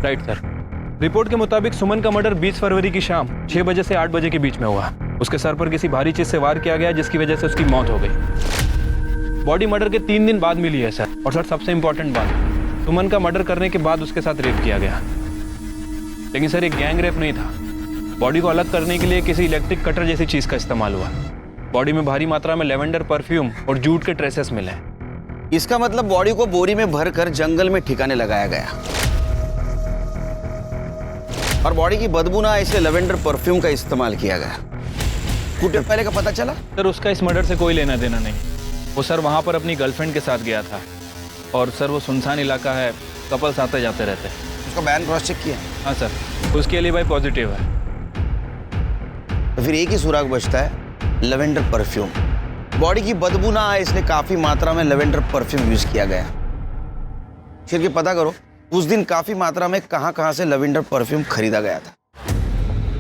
Right sir. रिपोर्ट के मुताबिक सुमन का मर्डर 20 फरवरी की शाम 6 बजे से 8 बजे के बीच में हुआ। उसके सर पर किसी भारी चीज से वार किया गया, जिसकी वजह से उसकी मौत हो गई। बॉडी मर्डर के 3 दिन बाद मिली है सर। और सर सबसे इंपॉर्टेंट बात, सुमन का मर्डर करने के बाद उसके साथ रेप किया गया। लेकिन सर ये गैंग रेप नहीं था। बॉडी को अलग करने के लिए किसी इलेक्ट्रिक कटर जैसी चीज का इस्तेमाल हुआ। बॉडी में भारी मात्रा में लेवेंडर परफ्यूम और जूट के ट्रेसेस मिले। इसका मतलब बॉडी को बोरी में भरकर जंगल में ठिकाने लगाया गया और बॉडी की बदबू ना इसलिए लेवेंडर परफ्यूम का इस्तेमाल किया गया। कुछ पहले का पता चला? सर उसका इस मर्डर से कोई लेना देना नहीं। वो सर वहां पर अपनी गर्लफ्रेंड के साथ गया था और सर वो सुनसान इलाका है, कपल्स आते जाते रहते हैं। उसका बयान क्रॉस चेक किया? हाँ सर, उसके लिए भाई पॉजिटिव है। तो फिर एक ही सुराग बचता है, लेवेंडर परफ्यूम। बॉडी की बदबू ना आए इसलिए काफी मात्रा में लेवेंडर परफ्यूम यूज किया गया। फिर के पता करो उस दिन काफी मात्रा में कहां से लेवेंडर परफ्यूम खरीदा गया था।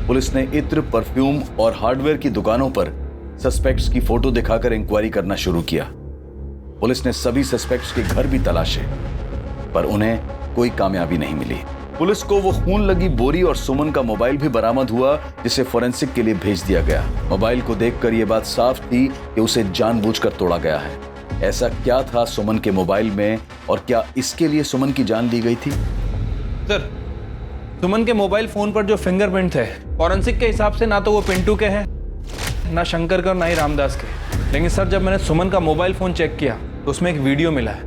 पुलिस ने इत्र, परफ्यूम और हार्डवेयर की दुकानों पर सस्पेक्ट्स की फोटो दिखाकर इंक्वायरी करना शुरू किया। पुलिस ने सभी सस्पेक्ट्स के घर भी तलाशे, पर उन्हें कोई कामयाबी नहीं मिली। पुलिस को वो खून लगी बोरी और सुमन का मोबाइल भी बरामद हुआ, जिसे फोरेंसिक के लिए भेज दिया गया। मोबाइल को देखकर यह बात साफ थी कि उसे जानबूझकर तोड़ा गया है। ऐसा क्या था सुमन के मोबाइल में और क्या इसके लिए सुमन की जान ली गई थी? सर, सुमन के मोबाइल फोन पर जो फिंगरप्रिंट थे, फॉरेंसिक के हिसाब से ना तो वो पिंटू के हैं, ना शंकर के और ना ही रामदास के। लेकिन सर जब मैंने सुमन का मोबाइल फोन चेक किया तो उसमें एक वीडियो मिला है।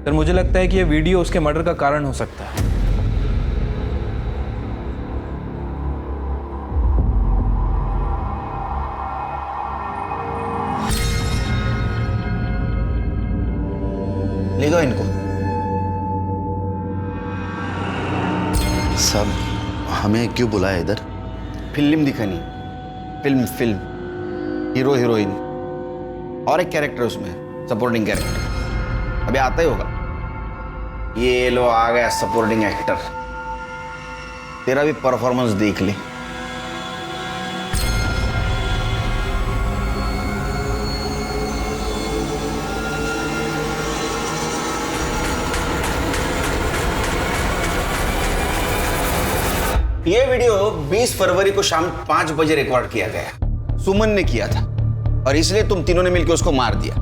सर मुझे लगता है कि यह वीडियो उसके मर्डर का कारण हो सकता है। ले गो इनको। सब हमें क्यों बुलाया इधर? फिल्म दिखानी। फिल्म हीरो हीरोइन और एक कैरेक्टर उसमें, सपोर्टिंग कैरेक्टर। अभी आता ही होगा। ये लो आ गया सपोर्टिंग एक्टर। तेरा भी परफॉर्मेंस देख ले। ये वीडियो 20 फरवरी को शाम 5 बजे रिकॉर्ड किया गया। सुमन ने किया था और इसलिए तुम तीनों ने मिलकर उसको मार दिया।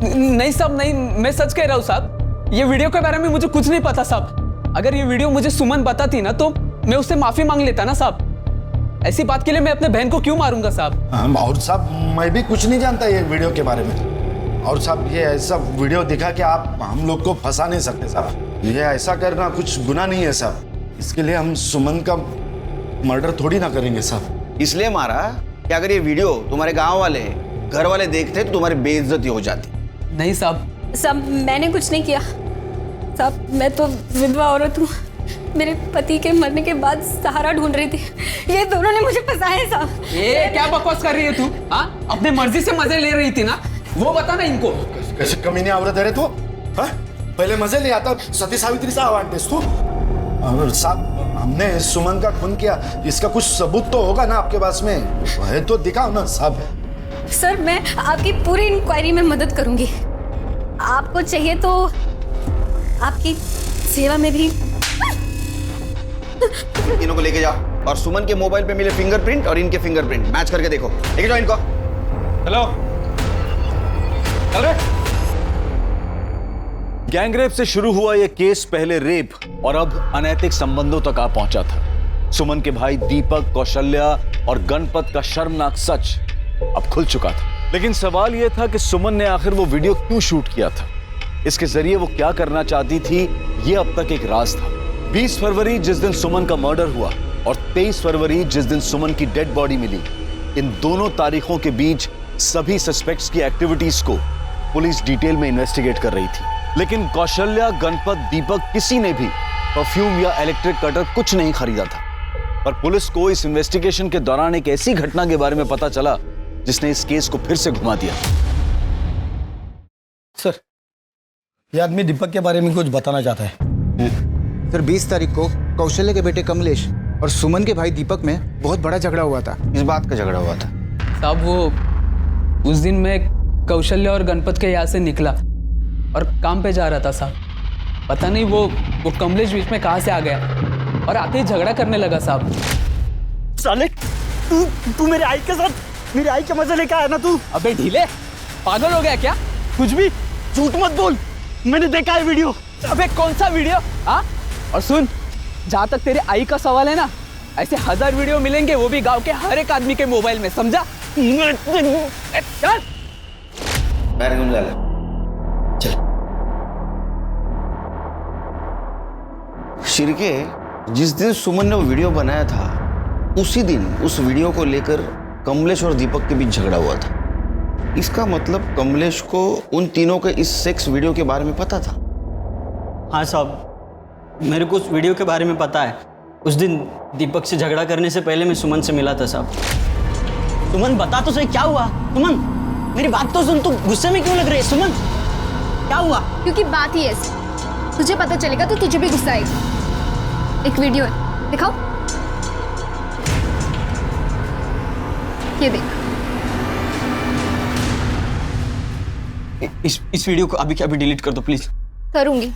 नहीं साहब, नहीं, मैं सच कह रहा हूँ साहब। ये वीडियो के बारे में मुझे कुछ नहीं पता साहब। अगर ये वीडियो मुझे सुमन बताती ना तो मैं उससे माफी मांग लेता ना साहब। ऐसी बात के लिए मैं अपने बहन को क्यों मारूंगा साहब? और साहब मैं भी कुछ नहीं जानता ये वीडियो के बारे में। और साहब ये ऐसा वीडियो दिखा के आप हम लोग को फंसा नहीं सकते साहब। ये ऐसा करना कुछ गुनाह नहीं है साहब। इसके लिए हम सुमन का मर्डर थोड़ी ना करेंगे साहब। इसलिए मारा कि अगर ये वीडियो तुम्हारे गांव वाले, घर वाले देखते तो तुम्हारी बेइज्जती हो जाती। नहीं साहब। साहब मैंने कुछ नहीं किया साहब। मैं तो विधवा औरत हूँ। मेरे पति के मरने के बाद सहारा ढूंढ रही थी। ये दोनों ने मुझे फंसाया साहब। ये क्या बकवास कर रही है तू? हाँ, अपने मर्जी से मजे ले रही थी ना, वो बता ना इनको। कैसे कमीने औरत है रे तू? हाँ? पहले मजे ले आता, सती सावित्री सा आवाज तू। और साहब, हमने सुमन का खून किया, इसका कुछ सबूत तो होगा ना आपके पास में? वह तो दिखाओ ना साहब। सर, मैं आपकी पूरी इंक्वायरी में मदद करूंगी। आपको चाहिए तो आपकी सेवा में भी। इनको को लेके जाओ और सुमन के मोबाइल पे मिले फिंगरप्रिंट और इनके फिंगरप्रिंट मैच करके देखो। लेके जाओ इनको। हेलो, चल रहे। गैंगरेप से शुरू हुआ यह केस पहले रेप और अब अनैतिक संबंधों तक आ पहुंचा था। सुमन के भाई दीपक, कौशल्या और गणपत का शर्मनाक सच अब खुल चुका था। लेकिन सवाल यह था कि सुमन ने आखिर वो वीडियो क्यों शूट किया था, इसके जरिए वो क्या करना चाहती थी, यह अब तक एक राज था। 20 फरवरी जिस दिन सुमन का मर्डर हुआ और 23 फरवरी जिस दिन सुमन की डेड बॉडी मिली, इन दोनों तारीखों के बीच सभी सस्पेक्ट्स की एक्टिविटीज को पुलिस डिटेल में इन्वेस्टिगेट कर रही थी। लेकिन कौशल्या, गणपत, दीपक किसी ने भी परफ्यूम या इलेक्ट्रिक कटर कुछ नहीं खरीदा था। पर पुलिस को इस इन्वेस्टिगेशन के दौरान एक ऐसी घटना के बारे में पता चला जिसने इस केस को फिर से घुमा दिया। सर, ये आदमी दीपक के बारे में कुछ बताना चाहता है। सर, 20 तारीख को कौशल्य के बेटे कमलेश और सुमन के भाई दीपक में बहुत बड़ा झगड़ा हुआ था। इस बात का झगड़ा हुआ था साहब, वो उस दिन मैं कौशल्य और गणपत के यहाँ से निकला और काम पे जा रहा था साहब। पता नहीं वो कमलेश बीच में कहाँ से आ गया और आते ही झगड़ा करने लगा साहब। साले, तू मेरे आई के साथ मेरे आई के मजे लेके आया ना तू? अबे ढीले, पागल हो गया क्या? कुछ भी झूठ मत बोल, मैंने देखा है वीडियो। अबे कौन सा वीडियो? हाँ, और सुन, जहाँ तक तेरे आई का सवाल है ना, ऐसे 1000 वीडियो मिलेंगे, वो भी गांव के हर एक आदमी के मोबाइल में, समझा? चल शिरके, जिस दिन सुमन ने वो वीडियो बनाया था उसी दिन उस वीडियो को लेकर कमलेश और दीपक के बीच झगड़ा हुआ था। इसका मतलब कमलेश को उन तीनों के इस सेक्स वीडियो के बारे में पता था। हाँ साहब, मेरे को उस वीडियो के बारे में पता है। उस दिन दीपक से झगड़ा करने से पहले मैं सुमन से मिला था साहब। सुमन, बता तो सही, क्या हुआ? सुमन, मेरी बात तो सुन, तू गुस्से में क्यों लग रही है? सुमन, क्या हुआ? क्योंकि बात ही ऐसी, तुझे पता चलेगा तो तुझे भी गुस्सा आएगा। एक वीडियो है, दिखाओ। ये देख। इस वीडियो को अभी के अभी डिलीट कर दो प्लीज। करूंगी,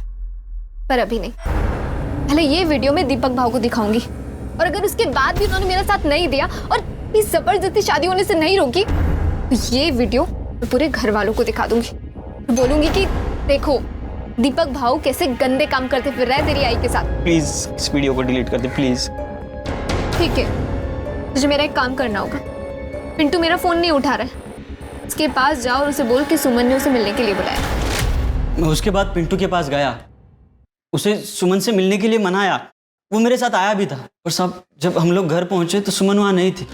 पर अभी नहीं। पहले ये वीडियो मैं दीपक भाव को दिखाऊंगी, और अगर उसके बाद भी उन्होंने मेरा साथ नहीं दिया और इस जबरदस्ती शादी होने से नहीं रोकी, तो ये वीडियो मैं पूरे घर वालों को दिखा दूंगी। तो बोलूंगी कि देखो दीपक भाव कैसे गंदे काम करते फिर रहे तेरी आई के साथ। प्लीज इस वीडियो को डिलीट कर दे प्लीज। ठीक है, तुझे मेरा एक काम करना होगा। पिंटू मेरा फोन नहीं उठा रहा है, उसके पास जाओ और उसे बोल कि सुमन ने उसे मिलने के लिए बुलाया। मैं उसके बाद पिंटू के पास गया, उसे सुमन से मिलने के लिए मनाया। वो मेरे साथ आया भी था, और साहब जब हम लोग घर पहुंचे तो सुमन वहाँ नहीं थी।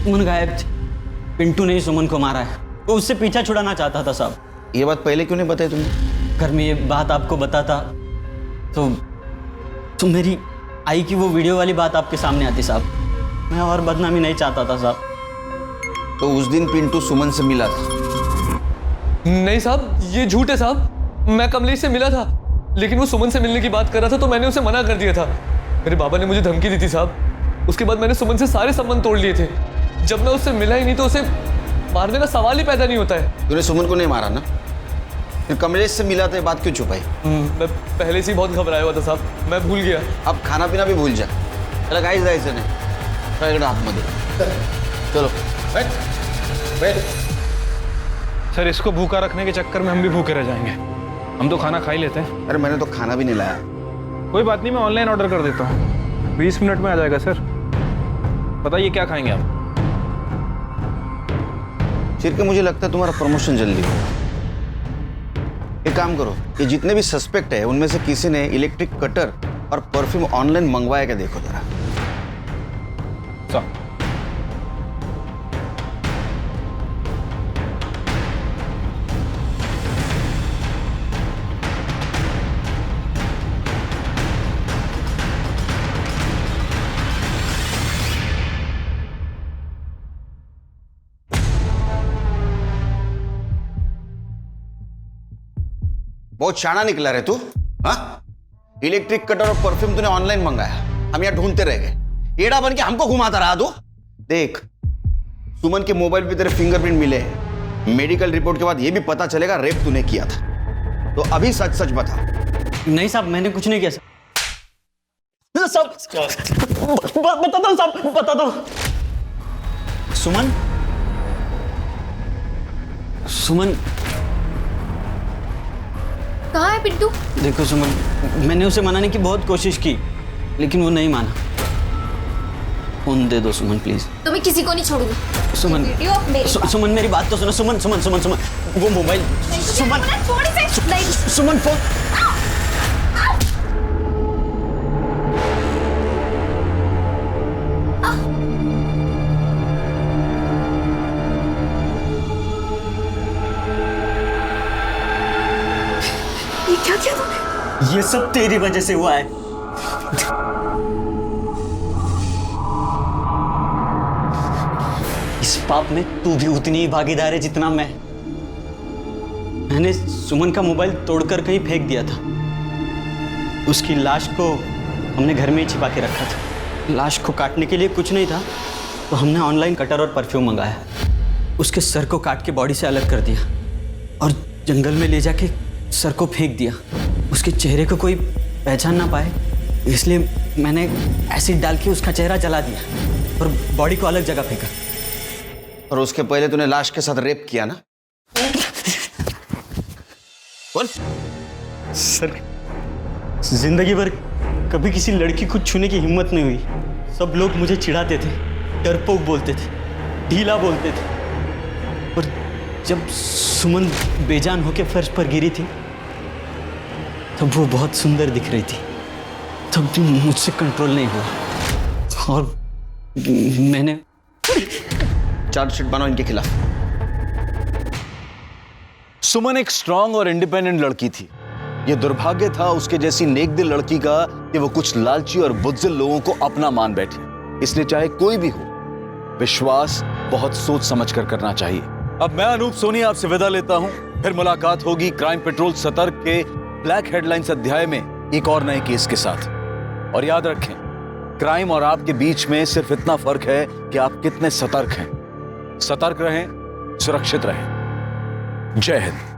सुमन गायब थी। पिंटू ने ही सुमन को मारा है, वो उससे पीछा छुड़ाना चाहता था साहब। ये बात पहले क्यों नहीं बताई तुमने? घर में ये बात आपको बताता तो मेरी आई की वो वीडियो वाली बात आपके सामने आती साहब। मैं और बदनामी नहीं चाहता था साहब। तो उस दिन पिंटू सुमन से मिला था? नहीं साहब, ये झूठ है साहब। मैं कमलेश से मिला था, लेकिन वो सुमन से मिलने की बात कर रहा था तो मैंने उसे मना कर दिया था। मेरे बाबा ने मुझे धमकी दी थी साहब। उसके बाद मैंने सुमन से सारे संबंध तोड़ लिए थे। जब मैं उससे मिला ही नहीं तो उसे मारने का सवाल ही पैदा नहीं होता है। तूने सुमन को नहीं मारा ना? फिर कमलेश से मिला था, ये बात क्यों छुपाई? मैं पहले से ही बहुत घबराया हुआ था साहब, मैं भूल गया। अब खाना पीना भी भूल जा। चला गाइस जायचं नाही, हाथ मध्ये चलो बैठ। सर, इसको भूखा रखने के चक्कर में हम भी भूखे रह जाएंगे। हम तो खाना खा ही लेते हैं। अरे मैंने तो खाना भी नहीं लाया। कोई बात नहीं, मैं ऑनलाइन ऑर्डर कर देता हूँ, 20 मिनट में आ जाएगा सर। बताइए क्या खाएंगे आप? शिरके, मुझे लगता है तुम्हारा प्रमोशन जल्दी होगा। एक काम करो, ये जितने भी सस्पेक्ट है उनमें से किसी ने इलेक्ट्रिक कटर और परफ्यूम ऑनलाइन मंगवाया क्या देखो जरा। बहुत शाना निकला रे तू। हाँ, इलेक्ट्रिक कटर और परफ्यूम तूने ऑनलाइन मंगाया, हम यहाँ ढूंढते रह गए। एड़ा बन के हमको घुमाता रहा तू। देख, सुमन के मोबाइल पे तेरे फिंगरप्रिंट मिले हैं। मेडिकल रिपोर्ट के बाद ये भी पता चलेगा रेप तूने किया था। तो अभी सच सच बता। नहीं साहब, मैंने कुछ नहीं किया सब बता दो साहब, बता दो। सुमन, सुमन कहाँ है पिंटू? देखो सुमन, मैंने उसे मनाने की बहुत कोशिश की, लेकिन वो नहीं माना। फोन दे दो सुमन प्लीज। तो मैं किसी को नहीं छोड़ूंगी। सुमन, वीडियो मेरी सुमन मेरी बात तो सुनो। सुमन सुमन सुमन सुमन, वो मोबाइल। सुमन, सुमन फोन। ये क्या किया तूने? ये सब तेरी वजह से हुआ है। इस पाप में तू भी उतनी ही भागीदार है जितना मैं। मैंने सुमन का मोबाइल तोड़कर कहीं फेंक दिया था। उसकी लाश को हमने घर में ही छिपा के रखा था। लाश को काटने के लिए कुछ नहीं था, तो हमने ऑनलाइन कटर और परफ्यूम मंगाया। उसके सर को काट के बॉडी से अलग कर दिया और जंगल में ले जाके सर को फेंक दिया। उसके चेहरे को कोई पहचान ना पाए, इसलिए मैंने एसिड डाल के उसका चेहरा जला दिया और बॉडी को अलग जगह फेंका। और उसके पहले तूने लाश के साथ रेप किया ना? बोल। सर, जिंदगी भर कभी किसी लड़की को छूने की हिम्मत नहीं हुई। सब लोग मुझे चिढ़ाते थे, डरपोक बोलते थे, ढीला बोलते थे। और जब सुमन बेजान होकर फर्श पर गिरी थी, तब वो बहुत सुंदर दिख रही थी। तब भी मुझसे कंट्रोल नहीं हुआ और मैंने चार्जशीट बनाओ इनके खिलाफ। सुमन एक स्ट्रांग और इंडिपेंडेंट लड़की थी। यह दुर्भाग्य था उसके जैसी नेक दिल लड़की का कि वो कुछ लालची और बुज़दिल लोगों को अपना मान बैठी। इसलिए चाहे कोई भी हो, विश्वास बहुत सोच समझ कर करना चाहिए। अब मैं अनूप सोनी आपसे विदा लेता हूं। फिर मुलाकात होगी क्राइम पेट्रोल सतर्क के ब्लैक हेडलाइंस अध्याय में एक और नए केस के साथ। और याद रखें, क्राइम और आपके बीच में सिर्फ इतना फर्क है कि आप कितने सतर्क हैं। सतर्क रहें, सुरक्षित रहें। जय हिंद।